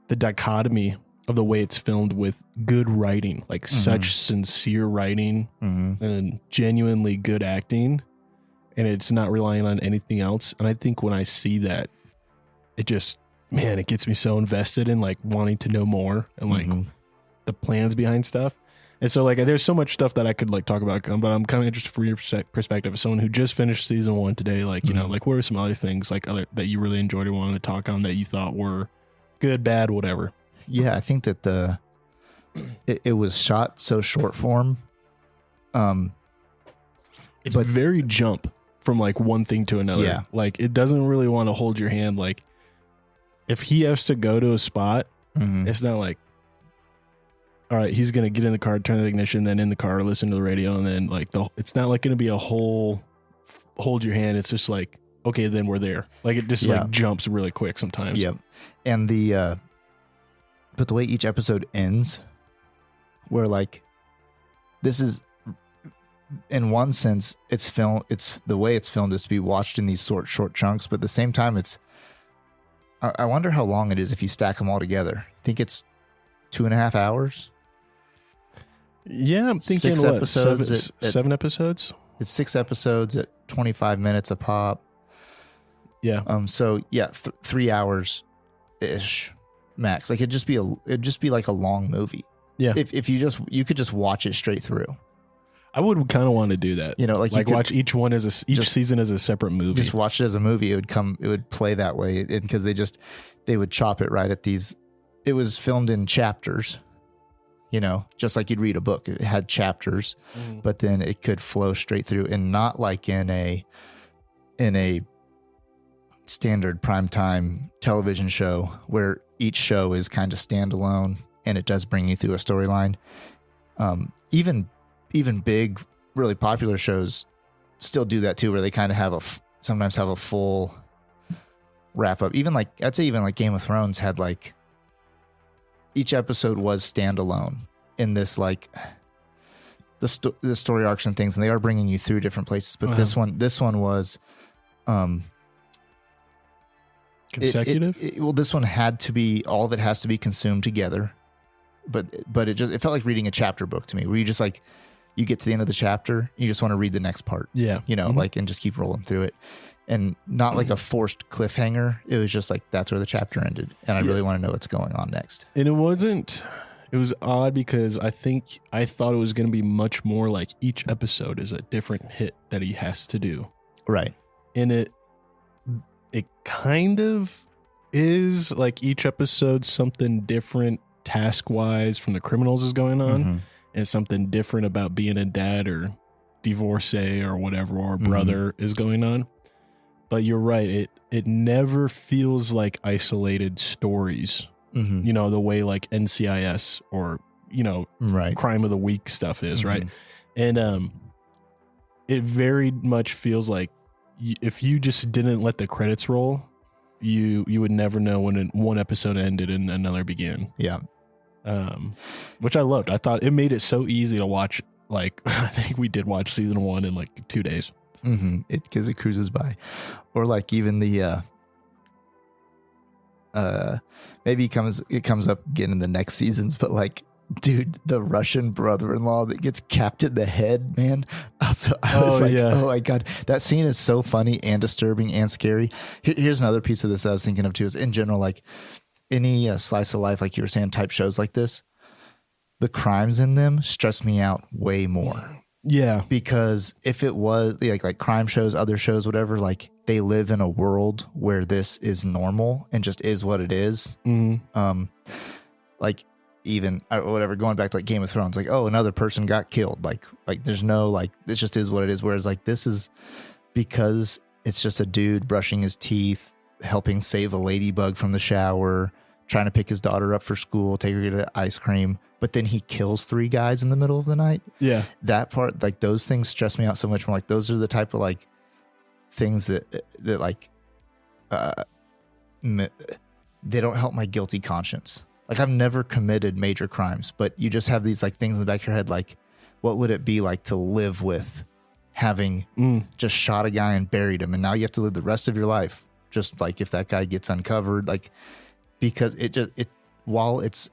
dichotomy of the way it's filmed with good writing, like such sincere writing and genuinely good acting, and it's not relying on anything else. And I think when I see that, it just, man, it gets me so invested in like wanting to know more and like the plans behind stuff. And so like there's so much stuff that I could like talk about, but I'm kind of interested from your perspective as someone who just finished season 1 today. Like, like what are some other things like that you really enjoyed or wanted to talk on that you thought were good, bad, whatever? Yeah, I think that it was shot so short form. It's very jump from like one thing to another. Yeah. Like it doesn't really want to hold your hand. Like if he has to go to a spot, it's not like, all right, he's going to get in the car, turn the ignition, then in the car, listen to the radio. And then like it's not like going to be a whole hold your hand. It's just like, okay, then we're there. Like it just like jumps really quick sometimes. Yep. And but the way each episode ends, where like, this is, in one sense, it's the way it's filmed is to be watched in these short chunks, but at the same time, I wonder how long it is if you stack them all together. I think it's 2.5 hours. Yeah, I'm thinking 6 episodes. Seven episodes. It's 6 episodes at 25 minutes a pop. Yeah. So yeah, 3 hours ish max. Like it'd just be like a long movie. Yeah. If you could just watch it straight through. I would kind of want to do that. Like watch each one as each season as a separate movie. Just watch it as a movie. It would play that way because they would chop it right at these. It was filmed in chapters, just like you'd read a book. It had chapters, but then it could flow straight through, and not like in a standard primetime television show where each show is kind of standalone and it does bring you through a storyline. Even big, really popular shows still do that too, where they kind of sometimes have a full wrap up. I'd say even like Game of Thrones had like, each episode was standalone in this like the story arcs and things, and they are bringing you through different places. But this one was consecutive. This one had to be, all of it has to be consumed together. But it felt like reading a chapter book to me, where you just like, you get to the end of the chapter, you just want to read the next part. Yeah. Like, and just keep rolling through it. And not like a forced cliffhanger. It was just like, that's where the chapter ended. And I really want to know what's going on next. And it was odd because I thought it was going to be much more like each episode is a different hit that he has to do. Right. And it kind of is like each episode something different task wise from the criminals is going on, and something different about being a dad or divorcee or whatever, or brother is going on. but you're right. It never feels like isolated stories. Mm-hmm. You know, the way like NCIS or, you know, Right. Crime of the Week stuff is, right? And it very much feels like if you just didn't let the credits roll, you would never know when one episode ended and another began. Yeah. Which I loved. I thought it made it so easy to watch. Like, I think we did watch season 1 in like 2 days. Mm-hmm. Because it cruises by. Or like even the maybe it comes up again in the next seasons, but like, dude, the Russian brother-in-law that gets capped in the head, man. I was like, yeah. oh my God, that scene is so funny and disturbing and scary. Here's another piece of this I was thinking of too, is in general, like any slice of life, like you were saying, type shows like this, the crimes in them stress me out way more. Yeah. Because if it was like crime shows, other shows, whatever, like they live in a world where this is normal and just is what it is. Mm-hmm. Like even whatever, going back to like Game of Thrones, like, oh, another person got killed. Like there's no, like, it just is what it is. Whereas like this is because it's just a dude brushing his teeth, helping save a ladybug from the shower, trying to pick his daughter up for school, take her to get ice cream. But then he kills 3 guys in the middle of the night. Yeah. That part, like those things stress me out so much more. Like those are the type of like things that like, they don't help my guilty conscience. Like I've never committed major crimes, but you just have these like things in the back of your head. Like, what would it be like to live with having just shot a guy and buried him? And now you have to live the rest of your life. Just like if that guy gets uncovered, like, because while it's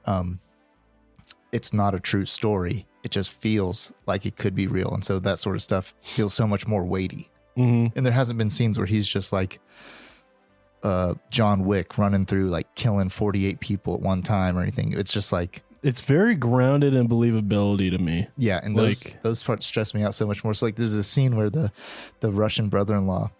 not a true story, it just feels like it could be real. And so that sort of stuff feels so much more weighty. Mm-hmm. And there hasn't been scenes where he's just like John Wick running through like killing 48 people at one time or anything. It's just like, it's very grounded in believability to me. Yeah. And like, those parts stress me out so much more. So like there's a scene where the Russian brother-in-law,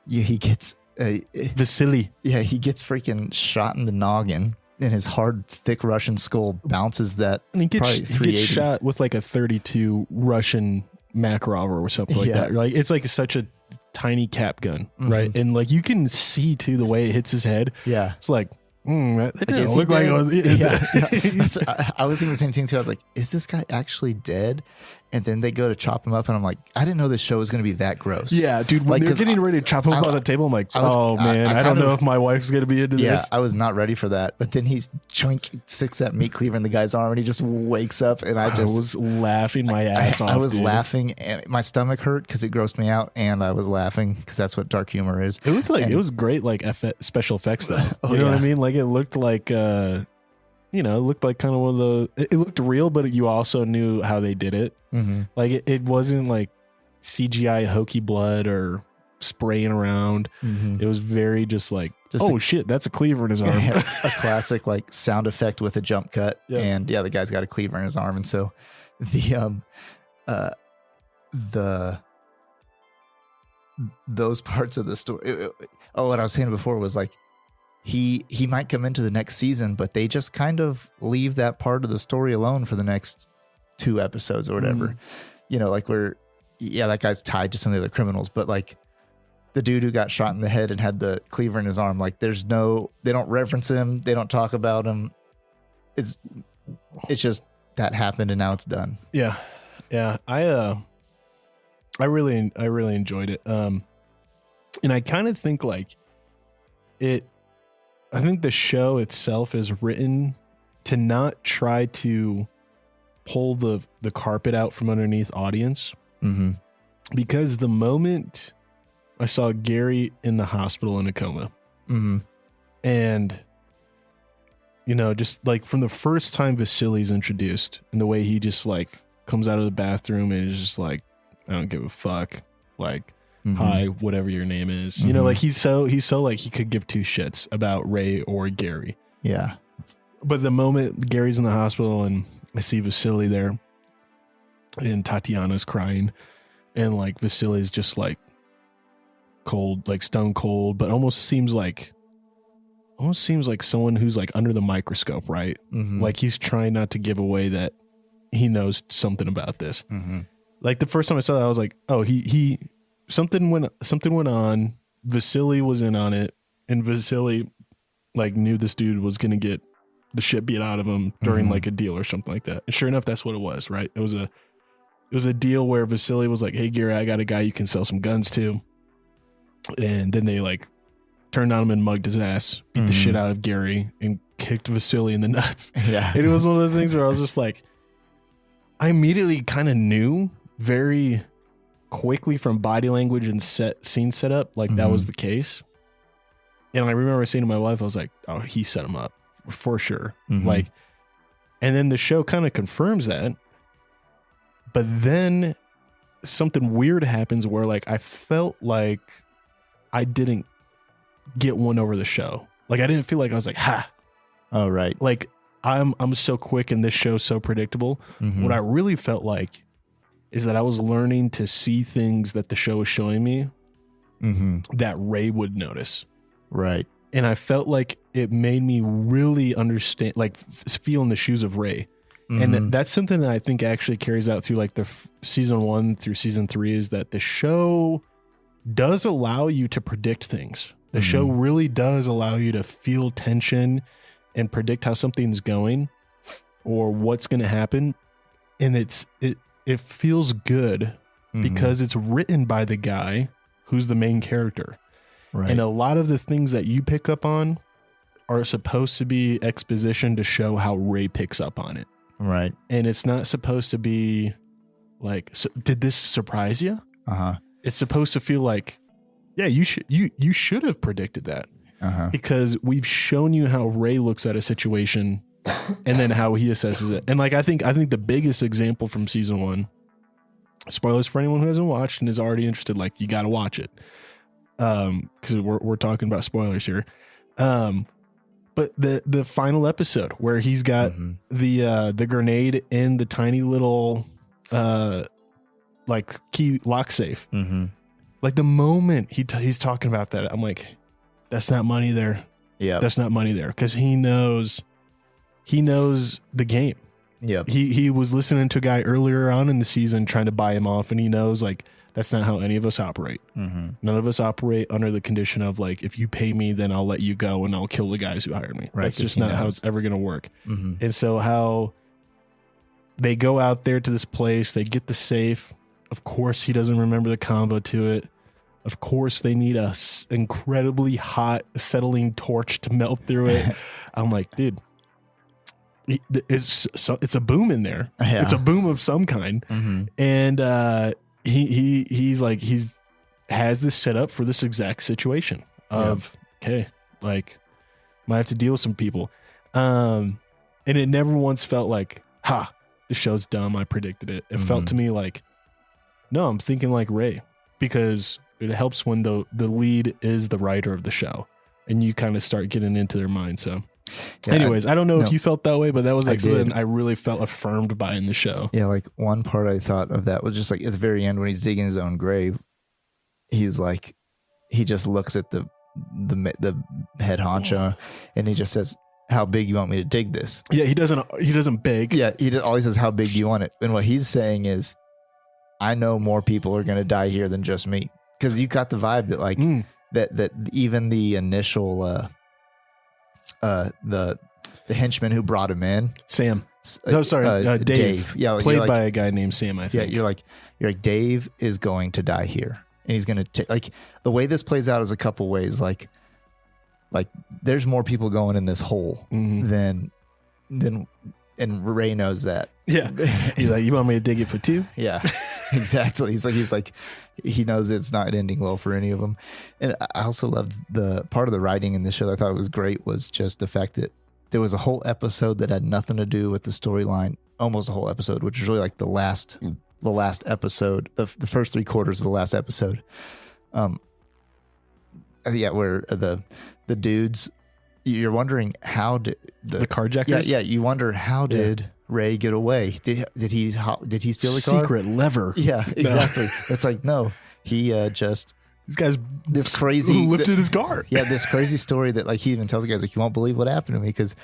he gets Vasily. Yeah. He gets freaking shot in the noggin. And his hard, thick Russian skull bounces that. And he gets shot with like a 32 Russian Makarov or something like that. Like it's like such a tiny cap gun, right? And like you can see too the way it hits his head. Yeah, it's like that didn't look like. I was thinking the same thing too. I was like, is this guy actually dead? And then they go to chop him up, and I'm like, I didn't know this show was going to be that gross. Yeah, dude. When they're getting ready to chop him up on the table, I'm like, I don't know if my wife's going to be into this. Yeah, I was not ready for that. But then he sticks that meat cleaver in the guy's arm, and he just wakes up, and I was laughing my ass off. I was laughing, and my stomach hurt because it grossed me out, and I was laughing because that's what dark humor is. It looked like it was great, like special effects though. You know what I mean? Like it looked like. It looked like kind of one of the. It looked real, but you also knew how they did it. Mm-hmm. Like it wasn't like CGI hokey blood or spraying around. Mm-hmm. It was very just like, shit, that's a cleaver in his arm. A classic like sound effect with a jump cut, and the guy's got a cleaver in his arm, and so those parts of the story. What I was saying before was like. He might come into the next season, but they just kind of leave that part of the story alone for the next 2 episodes or whatever. Like where, that guy's tied to some of the other criminals, but like the dude who got shot in the head and had the cleaver in his arm, like they don't reference him. They don't talk about him. It's just that happened and now it's done. Yeah. Yeah. I really enjoyed it. And I kind of think like I think the show itself is written to not try to pull the carpet out from underneath audience. Mm-hmm. Because the moment I saw Gary in the hospital in a coma, mm-hmm. and, just like from the first time Vasily's introduced and the way he just like comes out of the bathroom and is just like, I don't give a fuck. Like, mm-hmm. Hi, whatever your name is. Mm-hmm. Like he's so like he could give 2 shits about Ray or Gary. Yeah. But the moment Gary's in the hospital and I see Vasily there and Tatiana's crying and like Vasily's just like cold, like stone cold, but almost seems like someone who's like under the microscope, right? Mm-hmm. Like he's trying not to give away that he knows something about this. Mm-hmm. Like the first time I saw that, I was like, oh, he something went on Vasily was in on it, and Vasily like knew this dude was gonna get the shit beat out of him during like a deal or something like that. And sure enough, that's what it was, right? It was a deal where Vasily was like, "Hey Gary, I got a guy you can sell some guns to," and then they like turned on him and mugged his ass, beat the shit out of Gary, and kicked Vasily in the nuts. Yeah, And it was one of those things where I was just like, I immediately kind of knew very quickly from body language and scene setup, like that was the case. And I remember saying to my wife, I was like, "Oh, he set him up for sure." Like, and then the show kind of confirms that. But then something weird happens where like I felt like I didn't get one over the show. Like I didn't feel like I was like, "Ha." Oh, right. Like I'm so quick and this show's so predictable. What I really felt like is that I was learning to see things that the show was showing me that Ray would notice. Right. And I felt like it made me really understand, like feel in the shoes of Ray. And that's something that I think actually carries out through like the season 1 through season 3 is that the show does allow you to predict things. The show really does allow you to feel tension and predict how something's going or what's going to happen. And it feels good because it's written by the guy who's the main character. Right. And a lot of the things that you pick up on are supposed to be exposition to show how Ray picks up on it. Right. And it's not supposed to be like, so, did this surprise you? It's supposed to feel like, yeah, you should have predicted that because we've shown you how Ray looks at a situation and then how he assesses it. And like, I think the biggest example from season 1, spoilers for anyone who hasn't watched and is already interested, like you got to watch it. Cause we're talking about spoilers here. But the final episode where he's got the grenade in the tiny little, like key lock safe, like the moment he's talking about that, I'm like, that's not money there. Yeah. That's not money there. Cause he knows the game. Yeah. He was listening to a guy earlier on in the season trying to buy him off, and he knows like, that's not how any of us operate. None of us operate under the condition of like, if you pay me, then I'll let you go and I'll kill the guys who hired me. Right, that's just not how it's ever going to work. And so how they go out there to this place, they get the safe. Of course, he doesn't remember the combo to it. Of course, they need a incredibly hot acetylene torch to melt through it. I'm like, dude, it's a boom in there. Yeah. It's a boom of some kind. And, he's like, he's has this set up for this exact situation of, okay, like might have to deal with some people. And it never once felt like, the show's dumb. I predicted it. It felt to me like, no, I'm thinking like Ray, because it helps when the lead is the writer of the show and you kind of start getting into their mind. So anyways, I don't know if you felt that way, but that was like something I really felt affirmed by in the show. Yeah, like one part I thought of that was just like at the very end when he's digging his own grave, he's like, he just looks at the head honcho and he just says, "How big you want me to dig this?" Yeah, he doesn't beg. Yeah, he always says, "How big do you want it?" And what he's saying is, I know more people are going to die here than just me, because you got the vibe that like that even the initial the henchman who brought him in, Sam. Dave. Yeah, played by a guy named Sam. I think. Yeah, you're like Dave is going to die here, and he's going to like the way this plays out is a couple ways. Like there's more people going in this hole than and Ray knows that. Yeah, he's like, "You want me to dig it for 2?" Yeah, exactly. He's like, he knows it's not ending well for any of them. And I also loved the part of the writing in this show that I thought was great was just the fact that there was a whole episode that had nothing to do with the storyline, almost a whole episode, which is really like the last episode of the first 3/4 of the last episode. Where the dudes, you're wondering how did the carjackers? Yeah, you wonder how did Ray get away? Did he steal the car? Secret lever. Yeah, exactly. No. It's like, no, he just these guys this crazy lifted his car. Yeah, this crazy story that like he even tells the guys like, you won't believe what happened to me, because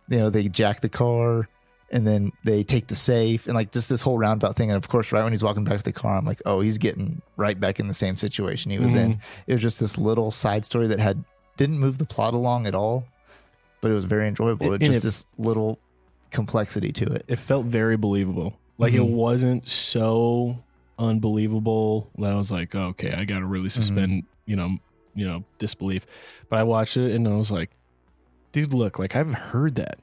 they jacked the car And then they take the safe and like just this whole roundabout thing. And of course, right when he's walking back to the car, I'm like, oh, he's getting right back in the same situation he was in. It was just this little side story that didn't move the plot along at all, but it was very enjoyable. It just this little complexity to it. It felt very believable. Like it wasn't so unbelievable that I was like, oh, okay, I got to really suspend, disbelief. But I watched it and I was like, dude, look, like I've heard that.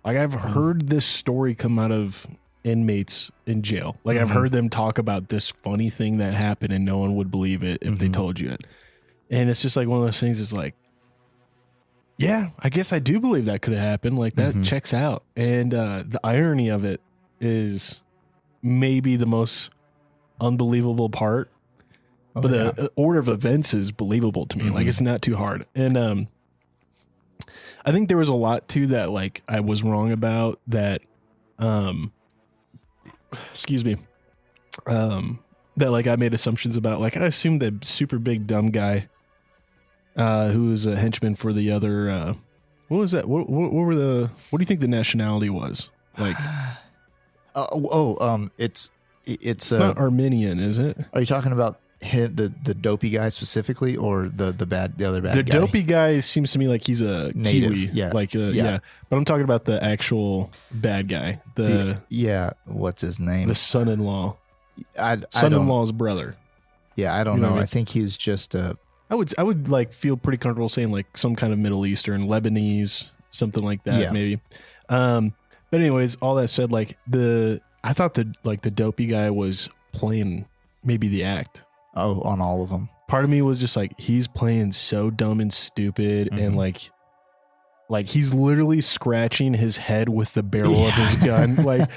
Like I've heard this story come out of inmates in jail. Like I've heard them talk about this funny thing that happened and no one would believe it if they told you it. And it's just like one of those things is like, yeah, I guess I do believe that could have happened. Like that checks out. And the irony of it is maybe the most unbelievable part. But the order of events is believable to me. Like it's not too hard. And I think there was a lot too that like I was wrong about that that like I made assumptions about. Like I assumed that super big dumb guy who was a henchman for the other what was that? What do you think the nationality was? Like it's not Armenian, is it? Are you talking about him, the dopey guy specifically, or the other bad guy? The dopey guy seems to me like he's a native, Kiwi, yeah. But I'm talking about the actual bad guy. What's his name? The son-in-law. Son-in-law's brother. Yeah, I don't know. I think he's just a. I would like feel pretty comfortable saying like some kind of Middle Eastern, Lebanese, something like that, maybe. But anyways, all that said, like I thought the dopey guy was playing maybe the act. Oh, on all of them. Part of me was just like, he's playing so dumb and stupid, and like he's literally scratching his head with the barrel of his gun. Like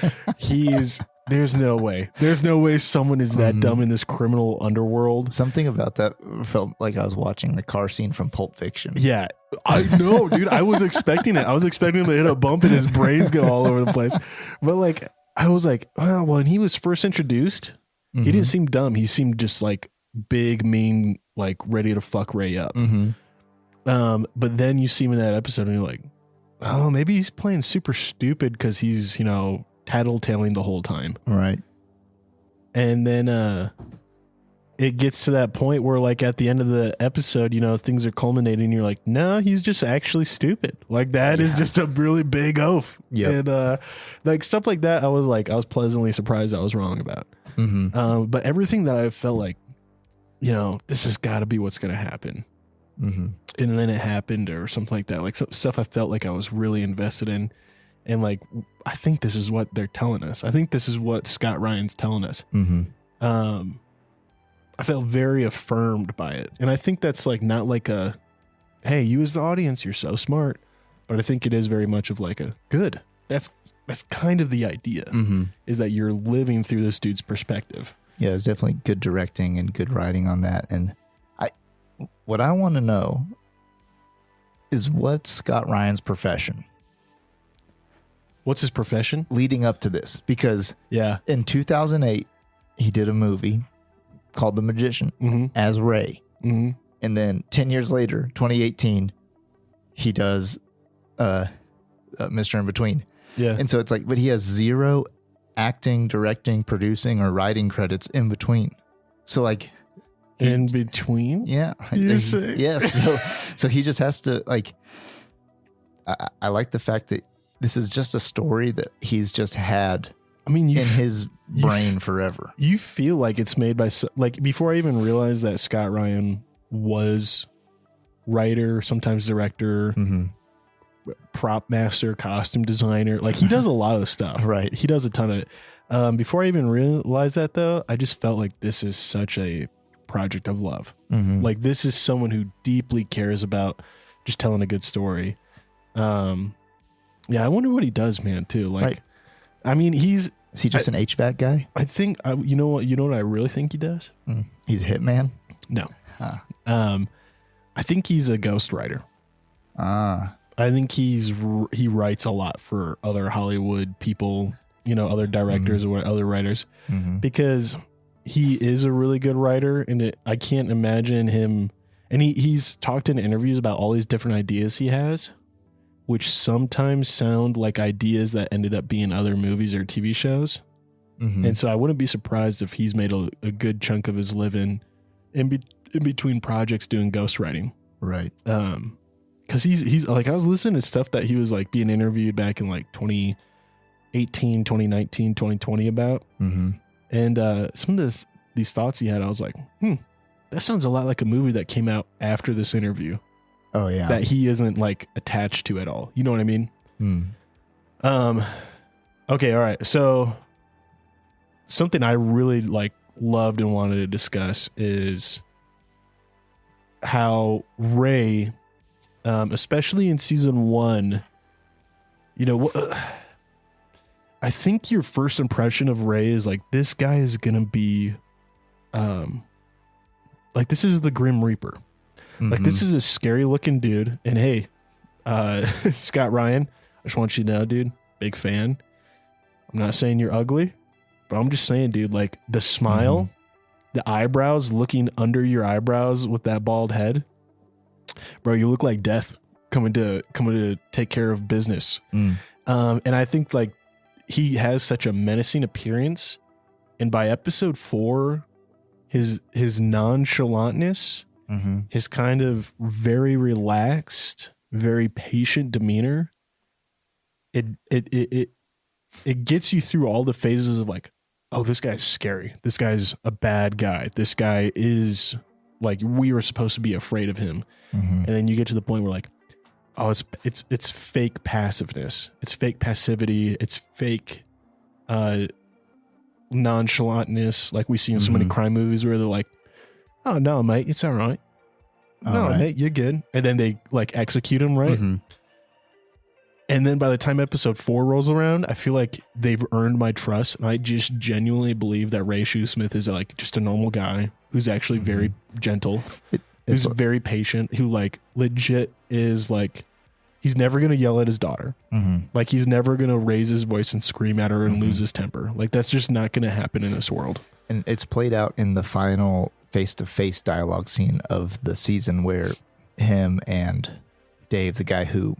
there's no way someone is that dumb in this criminal underworld. Something about that felt like I was watching the car scene from Pulp Fiction. Yeah, I know, dude. I was expecting it. I was expecting him to hit a bump and his brains go all over the place. But like, I was like, well, when he was first introduced, he didn't seem dumb. He seemed just like big, mean, like ready to fuck Ray up. But then you see him in that episode and you're like, oh, maybe he's playing super stupid because he's, tattletaling the whole time. Right. And then it gets to that point where like at the end of the episode, things are culminating and you're like, no, he's just actually stupid. Like that is just a really big oaf. Yeah. And like stuff like that, I was pleasantly surprised I was wrong about. But everything that I felt like, this has got to be what's going to happen. And then it happened or something like that. Like some stuff I felt like I was really invested in. And like, I think this is what they're telling us. I think this is what Scott Ryan's telling us. I felt very affirmed by it. And I think that's like not like a, hey, you as the audience, you're so smart. But I think it is very much of like a good. That's kind of the idea, is that you're living through this dude's perspective. Yeah, there's definitely good directing and good writing on that. And what I want to know is what's Scott Ryan's profession? What's his profession? Leading up to this. Because in 2008, he did a movie called The Magician as Ray. And then 10 years later, 2018, he does Mr. Inbetween. Yeah. And so it's like, but he has zero acting, directing, producing, or writing credits in between. So like, in between? Yeah. Yes. So he just has to like, I like the fact that this is just a story that he's just had in his brain forever. You feel like it's made by, like, before I even realized that Scott Ryan was writer, sometimes director, prop master, costume designer. Like, he does a lot of the stuff. Right. He does a ton of it. Before I even realized that, though, I just felt like this is such a project of love. Like, this is someone who deeply cares about just telling a good story. Yeah, I wonder what he does, man, too. Like, right. I mean, is he just an HVAC guy? I think, you know what I really think he does? He's a hitman? No. I think he's a ghostwriter. I think he writes a lot for other Hollywood people, other directors or other writers, because he is a really good writer, and I can't imagine him. And he's talked in interviews about all these different ideas he has, which sometimes sound like ideas that ended up being other movies or TV shows. Mm-hmm. And so I wouldn't be surprised if he's made a good chunk of his living in between projects doing ghostwriting. Right. Because he's like, I was listening to stuff that he was like being interviewed back in like 2018, 2019, 2020 about. Mm-hmm. And some of these thoughts he had, I was like, that sounds a lot like a movie that came out after this interview. Oh yeah. That he isn't like attached to at all. You know what I mean? Okay, all right. So something I really like loved and wanted to discuss is how Ray, especially in season 1, you know, I think your first impression of Ray is like, this guy is gonna be, like, this is the Grim Reaper. Like, this is a scary looking dude. And hey, Scott Ryan, I just want you to know, dude, big fan. I'm not saying you're ugly, but I'm just saying, dude, like the smile, the eyebrows, looking under your eyebrows with that bald head, bro, you look like death coming to take care of business. And I think like he has such a menacing appearance, and by episode 4, his nonchalantness, his kind of very relaxed, very patient demeanor, it gets you through all the phases of like, oh, this guy's scary. This guy's a bad guy. This guy is like, we were supposed to be afraid of him. And then you get to the point where like, oh, it's fake passiveness. It's fake passivity. It's fake nonchalantness, like we see in so many crime movies where they're like, oh no, mate, it's all right. No, mate, you're good. And then they like execute him, right? And then by the time episode 4 rolls around, I feel like they've earned my trust. And I just genuinely believe that Ray Shoesmith is like just a normal guy who's actually very gentle, who's very patient, who like legit is like, he's never going to yell at his daughter. Like he's never going to raise his voice and scream at her and lose his temper. Like that's just not going to happen in this world. And it's played out in the final face-to-face dialogue scene of the season where him and Dave, the guy who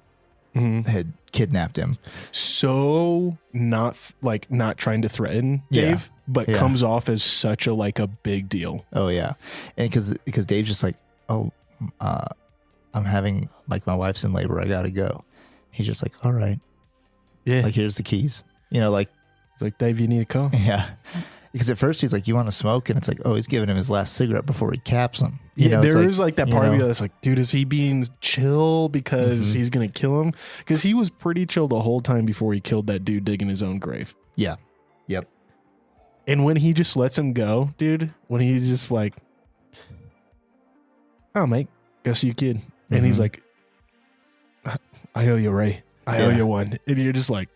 had kidnapped him, so not trying to threaten Dave, but comes off as such a like a big deal. Oh yeah. And because Dave's just like, oh, I'm having like my wife's in labor, I gotta go. He's just like, all right, yeah, like here's the keys, you know, like it's like, Dave, you need to call. Yeah. Because at first he's like, you want to smoke? And it's like, oh, he's giving him his last cigarette before he caps him. You know, there's like that part of you that's like, dude, is he being chill because he's going to kill him? Because he was pretty chill the whole time before he killed that dude digging his own grave. Yeah. Yep. And when he just lets him go, dude, when he's just like, oh, mate, go see your kid. And he's like, I owe you, Ray. I owe you one. And you're just like.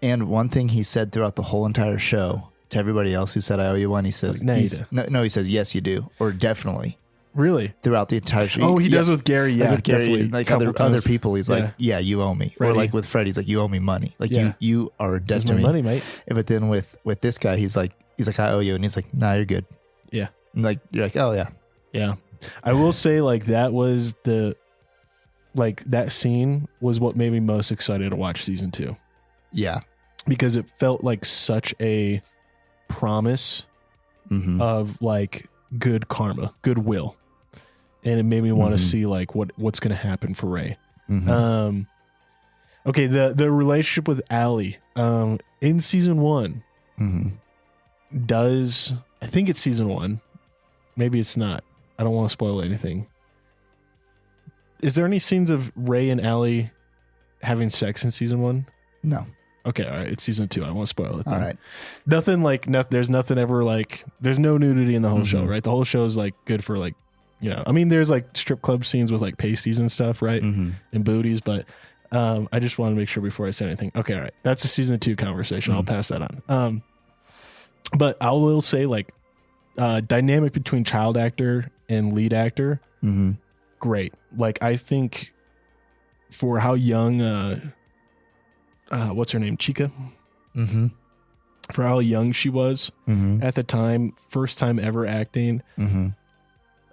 And one thing he said throughout the whole entire show, to everybody else who said I owe you one, he says, like, no, he says, yes, you do. Or definitely. Really? Throughout the entire show. Oh, he does with Gary. Yeah, like with Gary, definitely. like other people, he's like, yeah, you owe me. Freddie. Or like with Freddie, he's like, you owe me money. Like you are dead to me. Money, mate. But then with this guy, he's like, I owe you. And he's like, nah, you're good. Yeah. And like, you're like, oh yeah. Yeah. I will say like that was that scene was what made me most excited to watch season 2. Yeah. Because it felt like such a promise of like good karma, goodwill, and it made me want to see like what's going to happen for Ray. Okay, the relationship with Allie in season 1 does, I think it's season 1, maybe it's not, I don't want to spoil anything. Is there any scenes of Ray and Allie having sex in season 1? No. Okay, all right. It's season 2. I don't want to spoil it. Then. All right. Nothing like there's nothing ever like there's no nudity in the whole show, right? The whole show is like good for like, you know. I mean, there's like strip club scenes with like pasties and stuff, right? And booties, but I just want to make sure before I say anything. Okay, all right. That's a season 2 conversation. I'll pass that on. But I will say like dynamic between child actor and lead actor, great. Like I think for how young what's her name? Chica. For how young she was at the time, first time ever acting.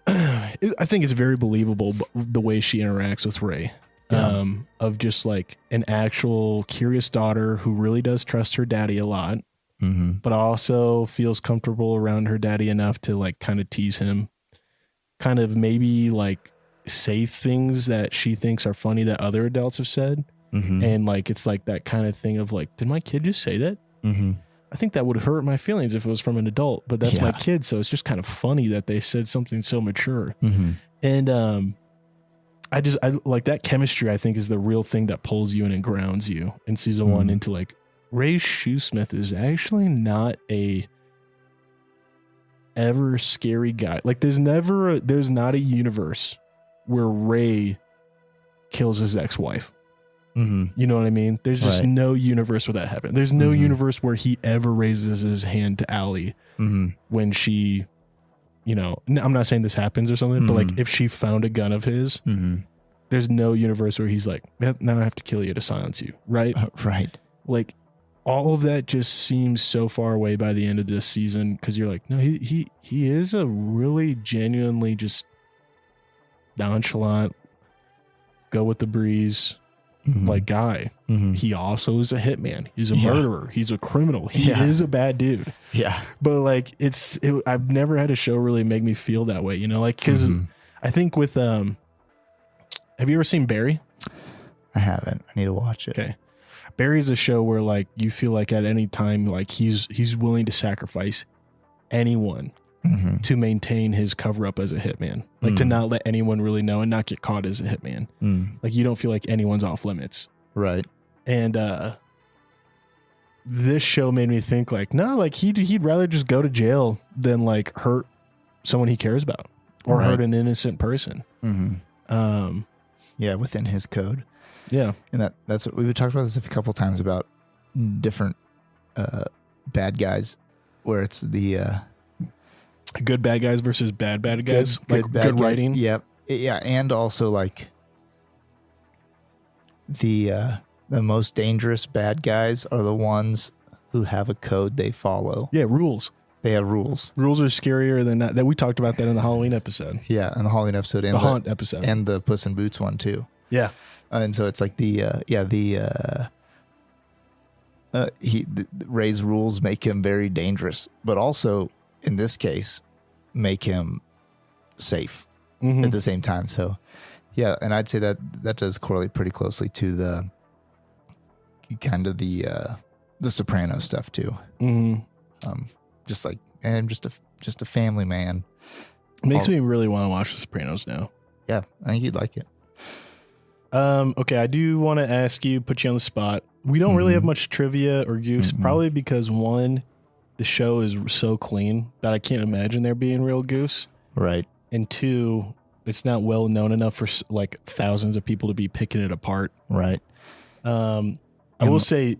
I think it's very believable the way she interacts with Ray. Yeah. of just like an actual curious daughter who really does trust her daddy a lot, but also feels comfortable around her daddy enough to like kind of tease him, kind of maybe like say things that she thinks are funny that other adults have said. And like, it's like that kind of thing of like, did my kid just say that? I think that would hurt my feelings if it was from an adult, but that's my kid. So it's just kind of funny that they said something so mature. And I like that chemistry, I think, is the real thing that pulls you in and grounds you in season one into like, Ray Shoesmith is actually not a ever scary guy. Like there's not a universe where Ray kills his ex-wife. You know what I mean? There's just no universe where that happened. There's no universe where he ever raises his hand to Allie when she, you know, I'm not saying this happens or something, but like if she found a gun of his, there's no universe where he's like, now I have to kill you to silence you. Right. Right. Like all of that just seems so far away by the end of this season. Cause you're like, no, he is a really genuinely just nonchalant, go with the breeze, like guy. He also is a hitman. He's a murderer. He's a criminal. He is a bad dude. But like I've never had a show really make me feel that way, you know, like because I think with have you ever seen Barry? I haven't. I need to watch it. Okay. Barry is a show where like you feel like at any time like he's willing to sacrifice anyone to maintain his cover up as a hitman, like to not let anyone really know and not get caught as a hitman. Like you don't feel like anyone's off limits. Right. And this show made me think like, no, like he'd rather just go to jail than like hurt someone he cares about or hurt an innocent person. Yeah, within his code. Yeah. And that's what we've talked about this a couple times about different bad guys where it's the good bad guys versus bad guys. Good, like bad good guys. writing. Yeah. Yeah. And also like the most dangerous bad guys are the ones who have a code they follow. Yeah. Rules. They have rules. Rules are scarier than that. We talked about that in the Halloween episode. Yeah. And the Halloween episode and the Haunt episode and the Puss in Boots one too. Yeah. And so it's like Ray's rules make him very dangerous, but also in this case, make him safe at the same time. So, yeah, and I'd say that does correlate pretty closely to the kind of the Soprano stuff too. Just like just a family man. It makes me really want to watch The Sopranos now. Yeah, I think you'd like it. Okay, I do want to ask you, put you on the spot. We don't really have much trivia or goose, probably because one, the show is so clean that I can't imagine there being real goose. Right. And two, it's not well known enough for like thousands of people to be picking it apart. Right. I will say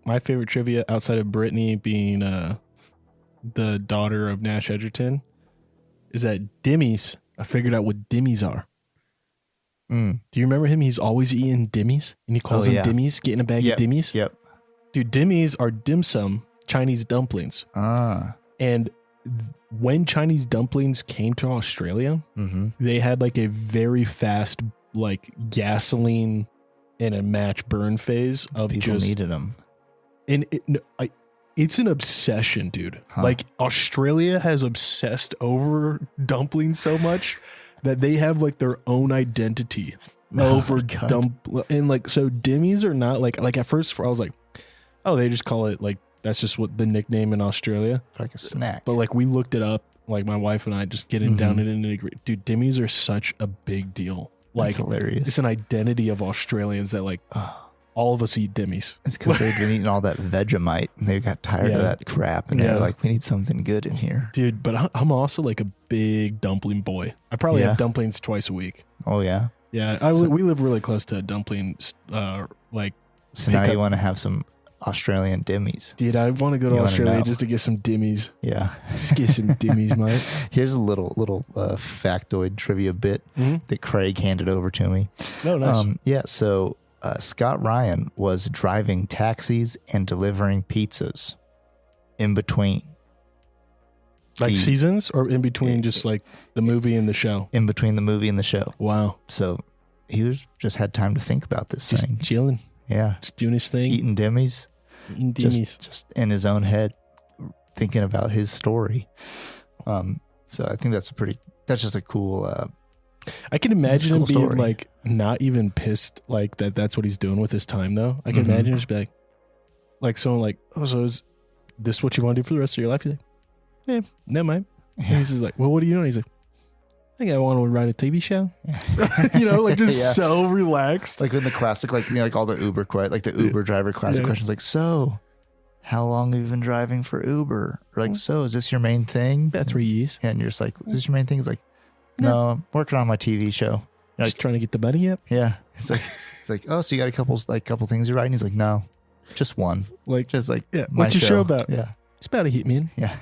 my favorite trivia outside of Brittany being the daughter of Nash Edgerton is that Dimmies, I figured out what Dimmies are. Do you remember him? He's always eating Dimmies, and he calls them Dimmies, getting a bag of Dimmies. Yep. Dude, Dimmies are dim sum Chinese dumplings. And when Chinese dumplings came to Australia, they had like a very fast, like gasoline and a match burn phase of people just needed them. And it's an obsession, dude. Like Australia has obsessed over dumplings so much that they have like their own identity over and like, so Dimmies are not like at first I was like, oh, they just call it like, that's just what the nickname in Australia. Like a snack. But like we looked it up, like my wife and I just getting down in it. Dude, Dimmies are such a big deal. Like that's hilarious. It's an identity of Australians that like all of us eat Dimmies. It's because they've been eating all that Vegemite and they got tired of that crap and they're like, we need something good in here. Dude, but I'm also like a big dumpling boy. I probably have dumplings twice a week. Oh, yeah? Yeah. We live really close to a dumpling, So now you want to have some Australian dimmies. Dude, I want to go to Australia just to get some dimmies. Yeah. Just get some dimmies, mate. Here's a little factoid trivia bit that Craig handed over to me. Oh, nice. So Scott Ryan was driving taxis and delivering pizzas in between. Like seasons or in between just like the movie and the show? In between the movie and the show. Wow. So he was just had time to think about this Just thing. chilling, Yeah. just doing his thing, Eating dimmies. eating dimmies. Just in his own head, thinking about his story. So I think that's just a cool. I can imagine him cool being story. like not even pissed like that. That's what he's doing with his time, though. I can imagine him just be like someone like, oh, so is this what you want to do for the rest of your life? He's like, yeah, never mind. And he's just like, well, what are you doing? He's like, I think I want to write a TV show. Like just so relaxed. Like in the classic, like all the Uber the Uber driver classic questions, like, so how long have you been driving for Uber? Or like, so is this your main thing? About 3 years. And you're just like, is this your main thing? It's like, no, I'm working on my TV show. You're Just trying to get the money up. yeah. It's like, oh, so you got a couple things you're writing? He's like, no, just one. Like, Just like, yeah, my what's your show about? Yeah. It's about a hitman. Yeah.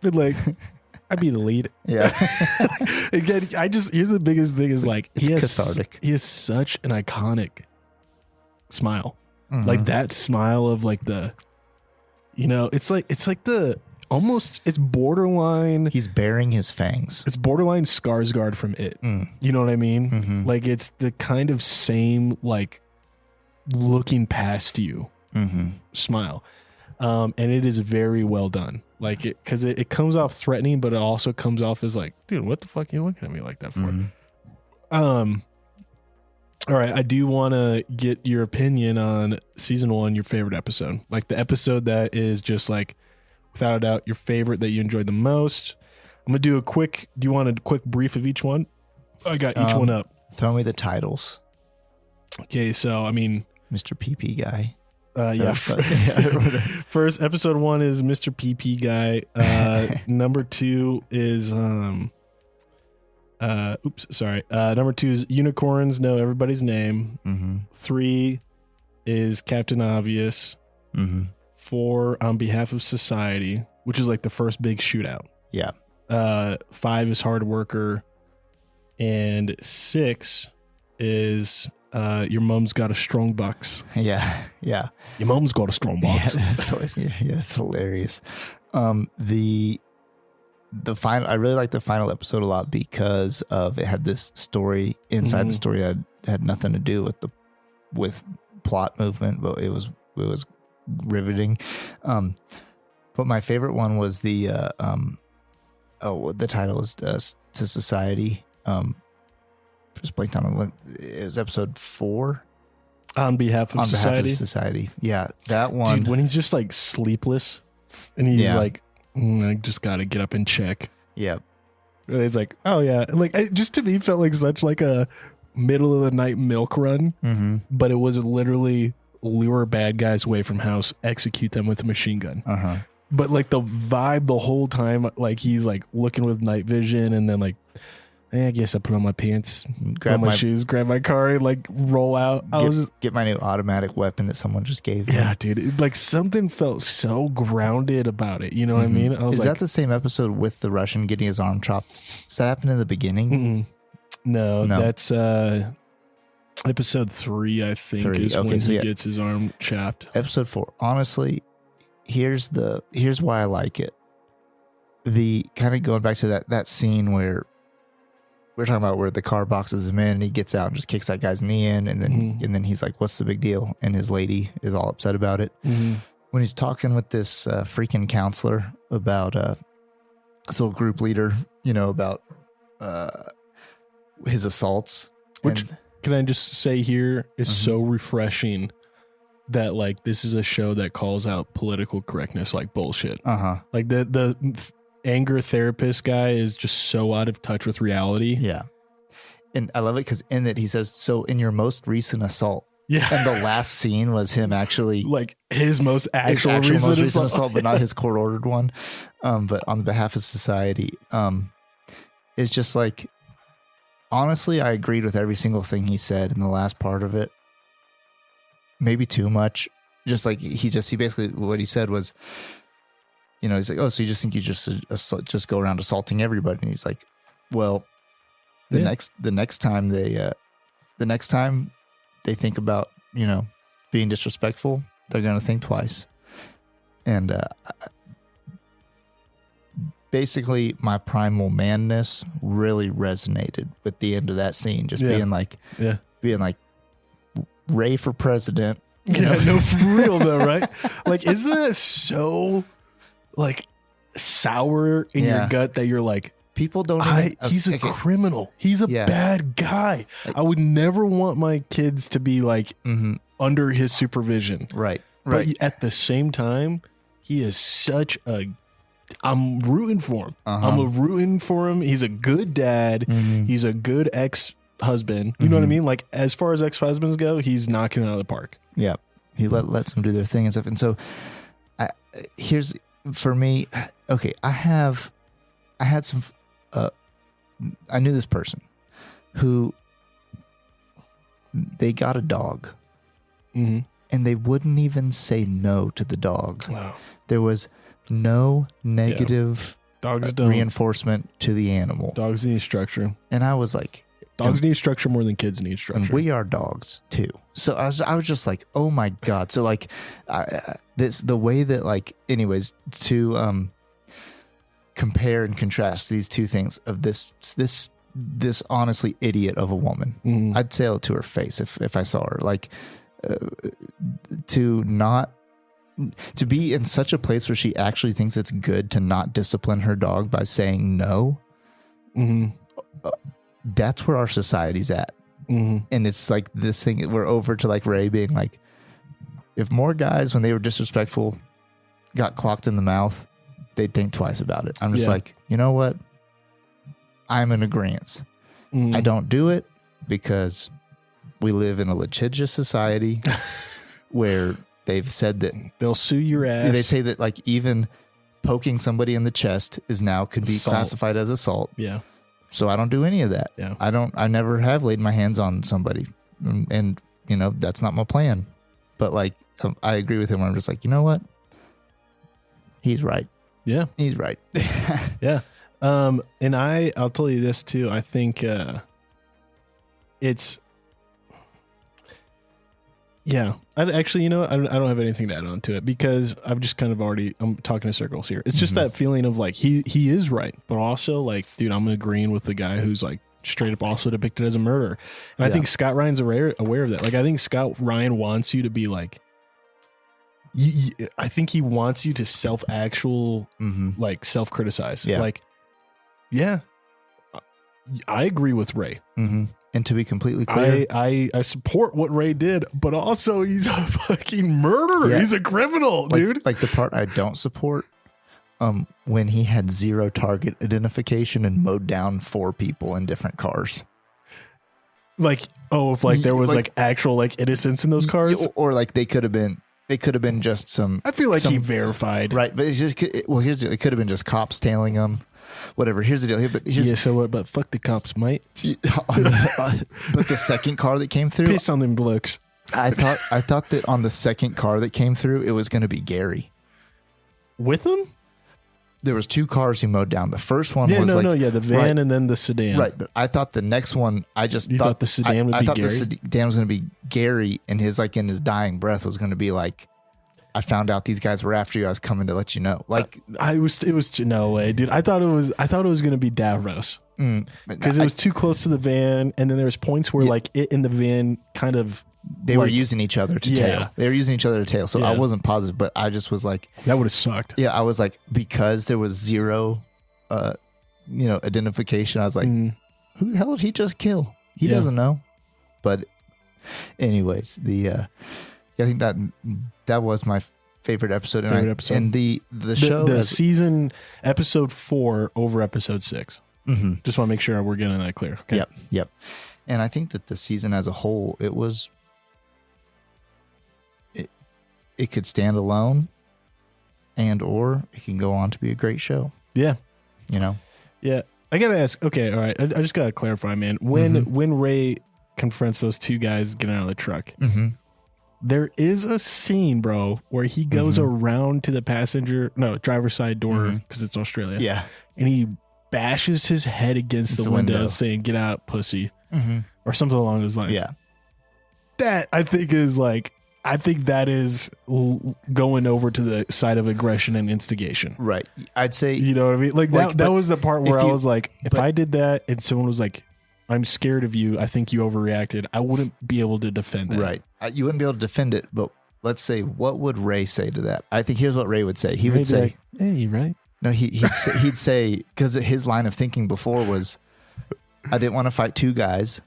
But like, I'd be the lead. Yeah. Again, here's the biggest thing is like, It's cathartic. He has such an iconic smile. Mhm. Like that smile of like it's like the almost, it's borderline. He's bearing his fangs. It's borderline Skarsgård from It. You know what I mean? Mhm. Like it's the kind of same like looking past you smile. And it is very well done. Like it, because it comes off threatening, but it also comes off as like, dude, what the fuck are you looking at me like that for? All right, I do want to get your opinion on season 1, your favorite episode. Like the episode that is just like, without a doubt, your favorite that you enjoyed the most. I'm going to do do you want a quick brief of each one? I got each one up. Throw me the titles. Okay, so, I mean, Mr. PP guy. yeah. First, episode 1 is Mr. PP guy. Number 2 is number 2 is unicorns know everybody's name. 3 is Captain Obvious. 4 on behalf of society, which is like the first big shootout. Yeah. 5 is hard worker, and 6 is your mom's got a strong box. Yeah. Your mom's got a strong box. That's hilarious. The final, I really like the final episode a lot because of it had this story inside the story that had nothing to do with plot movement, but it was riveting. But my favorite one was the title is to society. Just blanked on it was episode 4. On behalf of society. Yeah, that one. Dude, when he's just like sleepless and he's like, I just got to get up and check. Yeah. It's like, oh yeah. Like it just to me felt like such like a middle of the night milk run, but it was literally lure bad guys away from house, execute them with a machine gun. But like the vibe the whole time, like he's like looking with night vision and then like, I guess I put on my pants, grab my shoes, grab my car, and like roll out. Get my new automatic weapon that someone just gave me. Yeah, dude. Like something felt so grounded about it. You know what I mean? I was Is that the same episode with the Russian getting his arm chopped? Does that happen in the beginning? No, that's episode 3, I think, is when he gets his arm chopped. Episode 4. Honestly, here's why I like it. The kind of going back to that scene where we're talking about where the car boxes him in and he gets out and just kicks that guy's knee in and then he's like, what's the big deal? And his lady is all upset about it. When he's talking with this freaking counselor about this little group leader, about his assaults. Which, can I just say here, is so refreshing that like this is a show that calls out political correctness like bullshit. Like the anger therapist guy is just so out of touch with reality. Yeah. And I love it because in it he says, so in your most recent assault. Yeah. And the last scene was him actually like his most recent assault, but not his court ordered one. But on behalf of society, it's just like, honestly, I agreed with every single thing he said in the last part of it. Maybe too much. Just like he basically, what he said was, he's like, oh, so you just think you just go around assaulting everybody? And he's like, well, the next time they think about, being disrespectful, they're going to think twice. And basically my primal manness really resonated with the end of that scene, just being like, being like, Ray for president. Yeah, no, for real though, right? Like, isn't that so like sour in your gut that you're like, people don't even, he's a criminal. He's a bad guy. I would never want my kids to be like under his supervision. Right. But at the same time, he is such a, I'm rooting for him. I'm rooting for him. He's a good dad. He's a good ex-husband. You know what I mean? Like, as far as ex-husbands go, he's knocking it out of the park. Yeah. He lets them do their thing and stuff. And so here's, for me, okay, I had some, I knew this person who, they got a dog and they wouldn't even say no to the dog. Wow. There was no negative dogs reinforcement to the animal. Dogs need structure. And I was like, dogs need structure more than kids need structure. And we are dogs too. So I was just like, oh my God. So like the way that like, anyways, to compare and contrast these two things of this honestly idiot of a woman, I'd say it to her face if I saw her, like to be in such a place where she actually thinks it's good to not discipline her dog by saying no. That's where our society's at. And it's like this thing, we're over to like Ray being like, if more guys, when they were disrespectful, got clocked in the mouth, they'd think twice about it. I'm just like, you know what? I'm in agreement. I don't do it because we live in a litigious society where they've said that they'll sue your ass. They say that like even poking somebody in the chest could be classified as assault. Yeah. So I don't do any of that. Yeah. I never have laid my hands on somebody, and you know, that's not my plan. But like, I agree with him. I'm just like, you know what? He's right. Yeah. He's right. Yeah. And I'll tell you this too. I think, it's, yeah, actually, you know, I don't have anything to add on to it because I've just kind of I'm talking in circles here. It's just that feeling of like, he is right, but also like, dude, I'm agreeing with the guy who's like straight up also depicted as a murderer. And I think Scott Ryan's aware of that. Like, I think Scott Ryan wants you to be like, I think he wants you to like self-criticize. Yeah. Like, yeah, I agree with Ray. And to be completely clear, I support what Ray did, but also he's a fucking murderer. Yeah. He's a criminal, dude. Like the part I don't support, when he had zero target identification and mowed down 4 people in different cars. Like, if like there was like actual like innocence in those cars, or like they could have been just some. I feel like he verified, right? But it's just, it could have been just cops tailing them. Whatever. Here's the deal. So what? But fuck the cops, mate. But the second car that came through, piss on them blokes. I thought that on the second car that came through, it was going to be Gary with him. There was 2 cars he mowed down. The first one was the van and then the sedan. Right. But I thought the next one, you thought the sedan would be Gary. I thought the sedan was going to be Gary, and his like in his dying breath was going to be like, I found out these guys were after you. I was coming to let you know. Like it was no way, dude. I thought it was going to be Davros because it was too close to the van, and then there was points where like it in the van kind of they were using each other to tail. They were using each other to tail. So I wasn't positive, but I just was like, that would have sucked. Yeah, I was like, because there was zero, identification. I was like, who the hell did he just kill? He doesn't know. But anyways, I think that was my favorite episode. And the show, the season, episode 4 over episode 6. Just want to make sure we're getting that clear. Okay. Yep. And I think that the season as a whole, it could stand alone, or it can go on to be a great show. Yeah. You know. Yeah. I gotta ask. Okay. All right. I just gotta clarify, man. When Ray confronts those 2 guys getting out of the truck. There is a scene, bro, where he goes around to the driver's side door because it's Australia. Yeah. And he bashes his head against the window saying, "Get out, pussy," or something along those lines. Yeah. That I think that is going over to the side of aggression and instigation. Right. I'd say, you know what I mean? Like that was the part where I was like, if I did that and someone was like, I'm scared of you. I think you overreacted. I wouldn't be able to defend that. Right. You wouldn't be able to defend it, but let's say, what would Ray say to that? I think here's what Ray would say. He would say, like, hey, right? No, he'd say, because his line of thinking before was, I didn't want to fight two guys,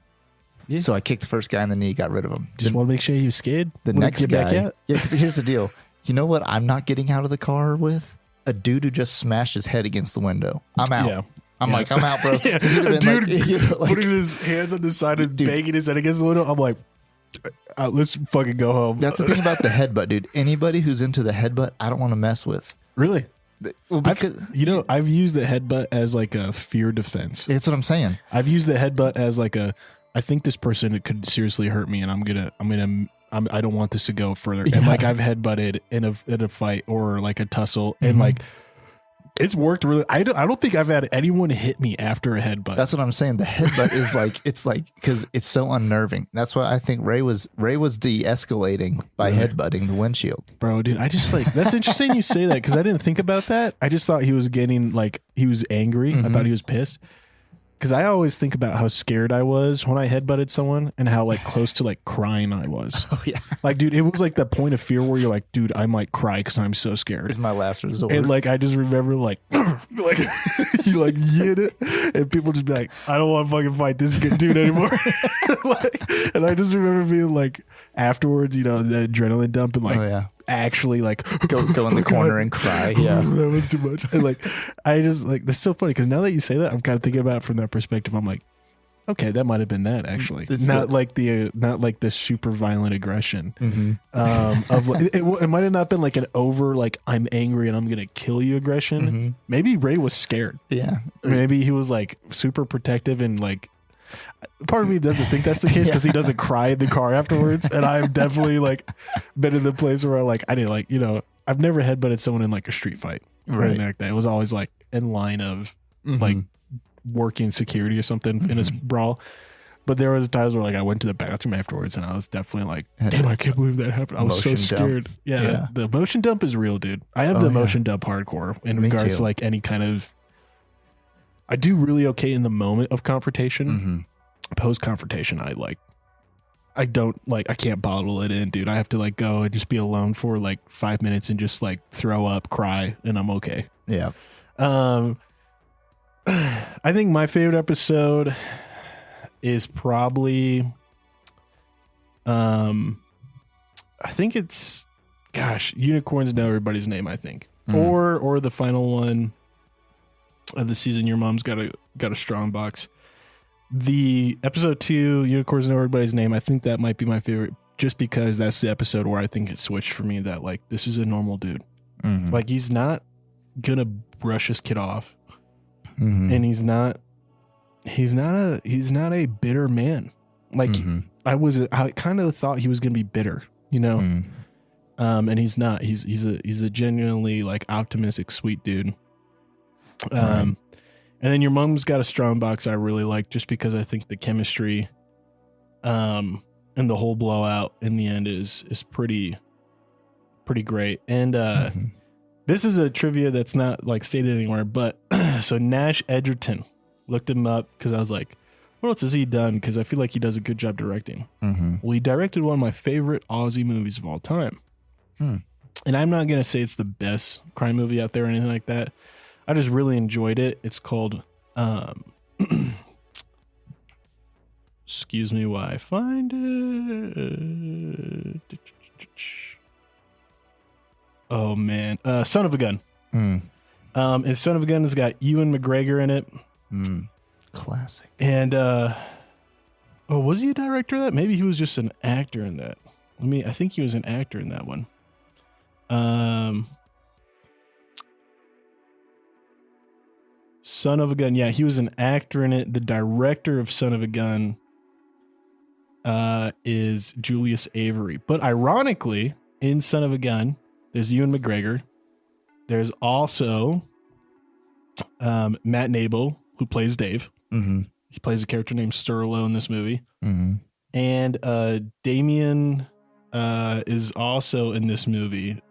so I kicked the first guy in the knee, got rid of him. Just want to make sure he was scared. The next guy, yeah, because here's the deal. You know what I'm not getting out of the car with? A dude who just smashed his head against the window. I'm out. Yeah. I'm like, I'm out, bro. Yeah. So A dude putting his hands on the side and banging his head against the window. I'm like, let's fucking go home. That's the thing about the headbutt, dude. Anybody who's into the headbutt, I don't want to mess with. Really? Well, because I've used the headbutt as like a fear defense. That's what I'm saying. I've used the headbutt as like I think this person could seriously hurt me, and I don't want this to go further. Yeah. And like I've headbutted in a fight or like a tussle, and like it's worked really. I don't think I've had anyone hit me after a headbutt. That's what I'm saying. The headbutt is like, it's like, because it's so unnerving. That's why I think Ray was de-escalating by headbutting the windshield. Bro, dude, I just like, that's interesting you say that, because I didn't think about that. I just thought he was getting like, he was angry. I thought he was pissed. Because I always think about how scared I was when I headbutted someone and how like close to like crying I was. Oh yeah. Like, dude, it was like that point of fear where you're like, dude, I might cry because I'm so scared. It's my last resort. And like, I just remember like, like you like hit it, and people just be like, I don't want to fucking fight this good dude anymore. Like, and I just remember being like, afterwards, you know, the adrenaline dump and like, actually like go in the corner and cry. Yeah, that was too much. And like, I just like, that's so funny because now that you say that, I'm kind of thinking about it from that perspective. I'm like, okay, that might have been that actually. It's not like the super violent aggression. Of like, it might have not been like an over like I'm angry and I'm gonna kill you aggression. Maybe Ray was scared. Yeah, maybe he was like super protective and like. Part of me doesn't think that's the case because he doesn't cry in the car afterwards, and I've definitely like been in the place where like I didn't like, you know, I've never headbutted someone in like a street fight or anything like that. It was always like in line of like working security or something in a brawl. But there was times where like I went to the bathroom afterwards and I was definitely like, damn, I can't believe that happened. I was so scared. Yeah, the emotion dump is real, dude. I have the emotion dump hardcore in regards to like any kind of. I do really okay in the moment of confrontation. Post confrontation, I can't bottle it in, dude. I have to like go and just be alone for like 5 minutes and just like throw up, cry, and I'm okay. Yeah. I think my favorite episode is probably, I think it's, Unicorns Know Everybody's Name, I think, or the final one of the season. Your mom's got a strong box. The episode 2, Unicorns Know Everybody's Name, I think that might be my favorite just because that's the episode where I think it switched for me that like this is a normal dude. Like he's not gonna brush his kid off. And he's not a bitter man. Like I kind of thought he was gonna be bitter, you know? And he's not. He's a genuinely like optimistic, sweet dude. And then Your Mom's Got a Strong Box I really like just because I think the chemistry and the whole blowout in the end is pretty great. And this is a trivia that's not like stated anywhere, but so Nash Edgerton, looked him up because I was like, what else has he done? Because I feel like he does a good job directing. Well, he directed one of my favorite Aussie movies of all time. And I'm not going to say it's the best crime movie out there or anything like that. I just really enjoyed it. It's called, excuse me while I find it. Oh man, Son of a Gun. And Son of a Gun has got Ewan McGregor in it. Classic. And was he a director of that? Maybe he was just an actor in that. I think he was an actor in that one. Son of a Gun. Yeah, he was an actor in it. The director of Son of a Gun is Julius Avery. But ironically, in Son of a Gun, there's Ewan McGregor. There's also Matt Nable, who plays Dave. He plays a character named Sterlo in this movie. And Damien is also in this movie.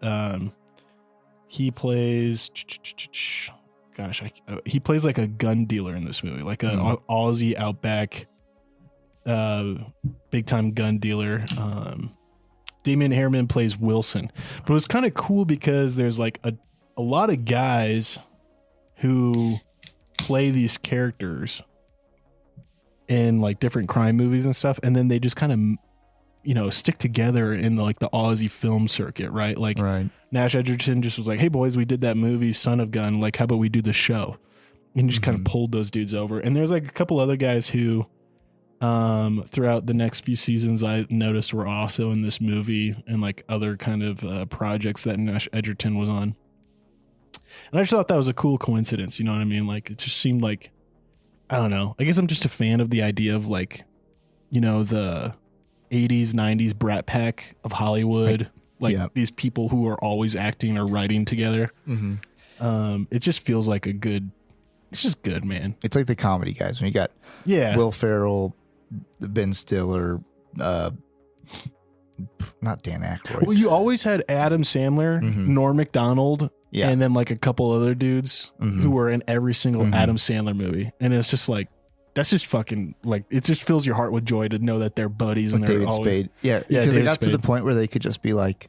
He plays... he plays like a gun dealer in this movie, like a Aussie outback big time gun dealer. Damien Harriman plays Wilson, but it was kind of cool because there's like a lot of guys who play these characters in like different crime movies and stuff, and then they just kind of, you know, stick together in like the Aussie film circuit, right? Like Nash Edgerton just was like, hey boys, we did that movie Son of Gun, like how about we do the show? And just kind of pulled those dudes over. And there's like a couple other guys who throughout the next few seasons I noticed were also in this movie and like other kind of projects that Nash Edgerton was on. And I just thought that was a cool coincidence, you know what I mean? Like it just seemed like, I don't know, I guess I'm just a fan of the idea of like, you know, the 80s, 90s Brat Pack of Hollywood, these people who are always acting or writing together. It just feels like it's just good, man. It's like the comedy guys when you got Will Ferrell, Ben Stiller, not Dan Aykroyd. Well, you always had Adam Sandler, Norm Macdonald, and then like a couple other dudes who were in every single Adam Sandler movie. And it's just like, that's just fucking like, it just fills your heart with joy to know that they're buddies. Like and they're David always, Spade. Yeah. Because they got to the point where they could just be like,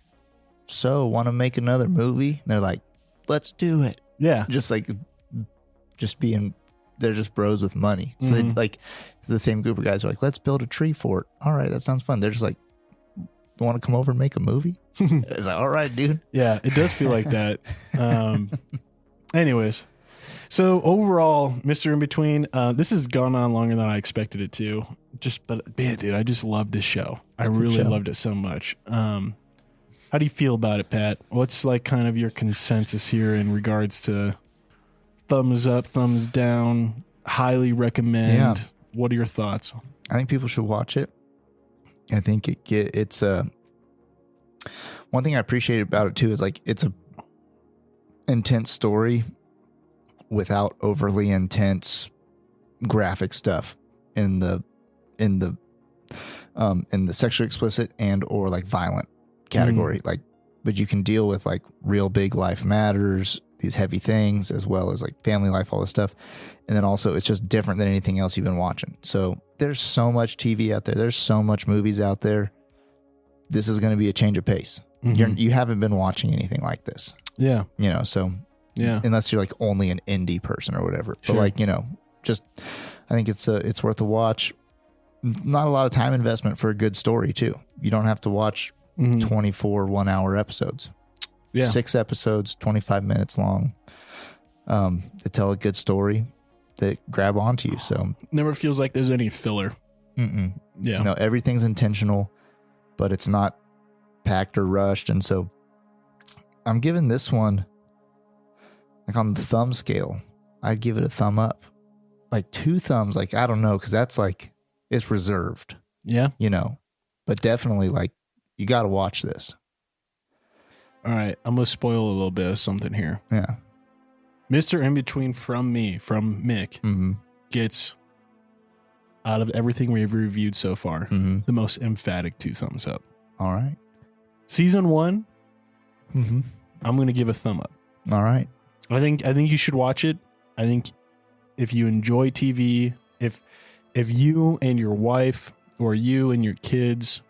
so want to make another movie? And they're like, let's do it. Yeah. Just like, they're just bros with money. So they like the same group of guys are like, let's build a tree fort. All right. That sounds fun. They're just like, want to come over and make a movie? It's like, all right, dude. Yeah, it does feel like that. Anyways, so overall, Mr. Inbetween, this has gone on longer than I expected it to. But man, dude, I just loved this show. I really loved it so much. How do you feel about it, Pat? What's like kind of your consensus here in regards to thumbs up, thumbs down, highly recommend? Yeah. What are your thoughts? I think people should watch it. I think it's one thing I appreciate about it too is like it's a intense story without overly intense graphic stuff in the sexually explicit and or like violent category. Like, but you can deal with like real big life matters, these heavy things, as well as like family life, all this stuff. And then also it's just different than anything else you've been watching. So there's so much TV out there. There's so much movies out there. This is going to be a change of pace. You haven't been watching anything like this. Yeah. You know, so yeah, unless you're like only an indie person or whatever, sure. But like, you know, just, I think it's worth a watch. Not a lot of time investment for a good story too. You don't have to watch 24 1-hour episodes. Yeah. 6 episodes, 25 minutes long, to tell a good story that grab onto you. So never feels like there's any filler. Yeah. No, everything's intentional, but it's not packed or rushed. And so I'm giving this one, like on the thumb scale, I'd give it a thumb up. Like 2 thumbs, like, I don't know, because that's like, it's reserved. Yeah. You know, but definitely like, you got to watch this. All right. I'm going to spoil a little bit of something here. Yeah. Mr. Inbetween from Mick, gets, out of everything we've reviewed so far, the most emphatic 2 thumbs up. All right. Season 1, I'm going to give a thumb up. All right. I think you should watch it. I think if you enjoy TV, if you and your wife or you and your kids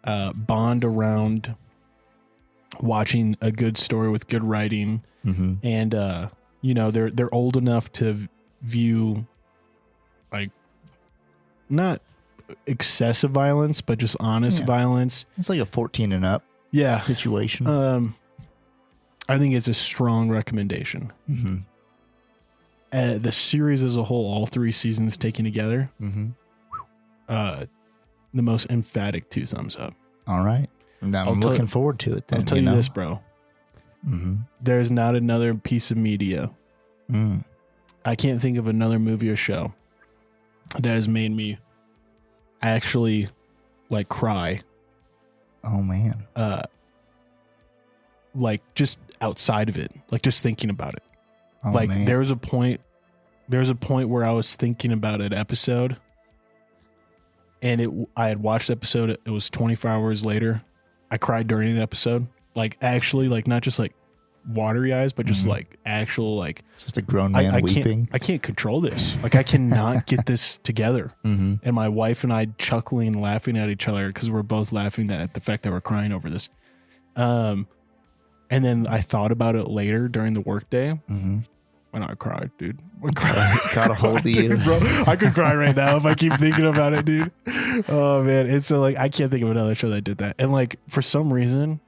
bond around watching a good story with good writing, and you know they're old enough to view like not excessive violence, but just honest violence. It's like a 14 and up situation. I think it's a strong recommendation. The series as a whole, all 3 seasons taken together, the most emphatic 2 thumbs up. All right. Now I'm looking forward to it then. I'll tell you this, bro. There's not another piece of media. I can't think of another movie or show that has made me actually like cry. Oh man. Like just outside of it, like just thinking about it. Oh, like man. there was a point where I was thinking about an episode, and I had watched the episode. It was 24 hours later. I cried during the episode. Like actually, like not just like watery eyes, but just like actual like just a grown man weeping. I can't control this. Like I cannot get this together. And my wife and I chuckling, laughing at each other because we're both laughing at the fact that we're crying over this. And then I thought about it later during the workday. And I cried, dude. Got a hold of you, bro. I could cry right now if I keep thinking about it, dude. Oh man, it's so like I can't think of another show that did that. And like for some reason,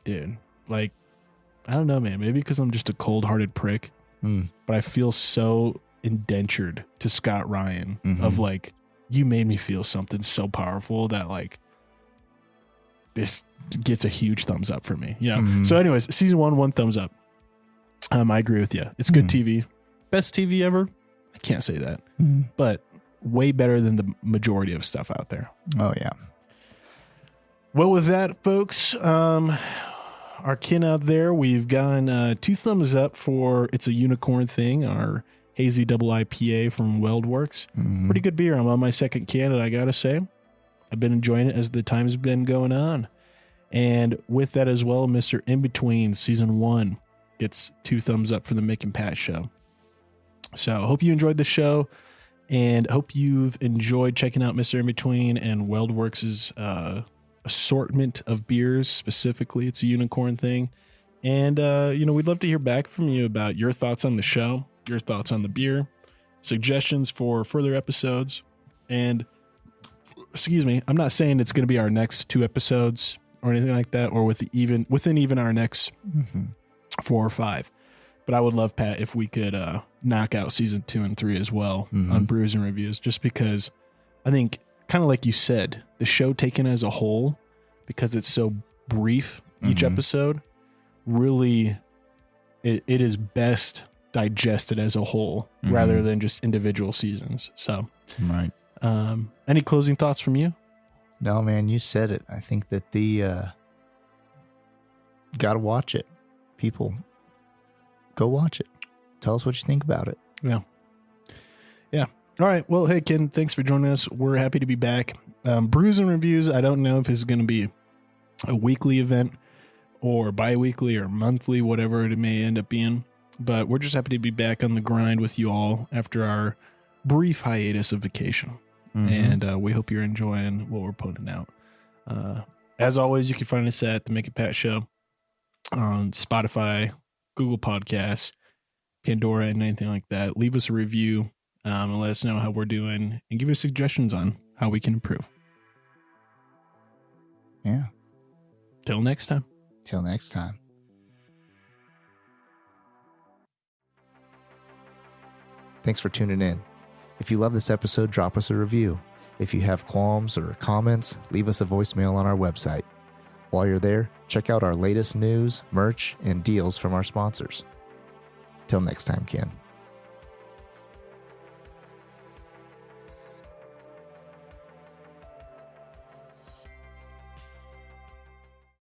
dude, like I don't know, man. Maybe because I'm just a cold-hearted prick, but I feel so indentured to Scott Ryan of like you made me feel something so powerful that like this gets a huge thumbs up for me. You know. So, anyways, season 1 thumbs up. I agree with you. It's good TV. Best TV ever? I can't say that. But way better than the majority of stuff out there. Oh, yeah. Well, with that, folks, our kin out there, we've gotten 2 thumbs up for It's a Unicorn Thing, our hazy double IPA from Weldworks. Pretty good beer. I'm on my second can, and I got to say, I've been enjoying it as the time's been going on. And with that as well, Mr. Inbetween Season 1 gets 2 thumbs up for the Mick and Pat show. So I hope you enjoyed the show and hope you've enjoyed checking out Mr. Inbetween and Weldworks' assortment of beers. Specifically, It's a Unicorn Thing. And, we'd love to hear back from you about your thoughts on the show, your thoughts on the beer, suggestions for further episodes. And, excuse me, I'm not saying it's going to be our next 2 episodes or anything like that, or within even our next 4 or 5. But I would love, Pat, if we could knock out season 2 and 3 as well on Brews and Reviews, just because I think, kind of like you said, the show taken as a whole, because it's so brief each episode, really it is best digested as a whole rather than just individual seasons. So, right. Any closing thoughts from you? No, man, you said it. I think that gotta watch it. People, go watch it. Tell us what you think about it. Yeah. All right. Well, hey, Ken, thanks for joining us. We're happy to be back. Brews and Reviews, I don't know if it's going to be a weekly event or bi-weekly or monthly, whatever it may end up being. But we're just happy to be back on the grind with you all after our brief hiatus of vacation. And we hope you're enjoying what we're putting out. As always, you can find us at The Mick and Pat Show on Spotify, Google Podcasts, Pandora, and anything like that. Leave us a review and let us know how we're doing and give us suggestions on how we can improve. Yeah. Till next time. Till next time. Thanks for tuning in. If you love this episode, drop us a review. If you have qualms or comments, leave us a voicemail on our website. While you're there, check out our latest news, merch, and deals from our sponsors. Till next time, Ken.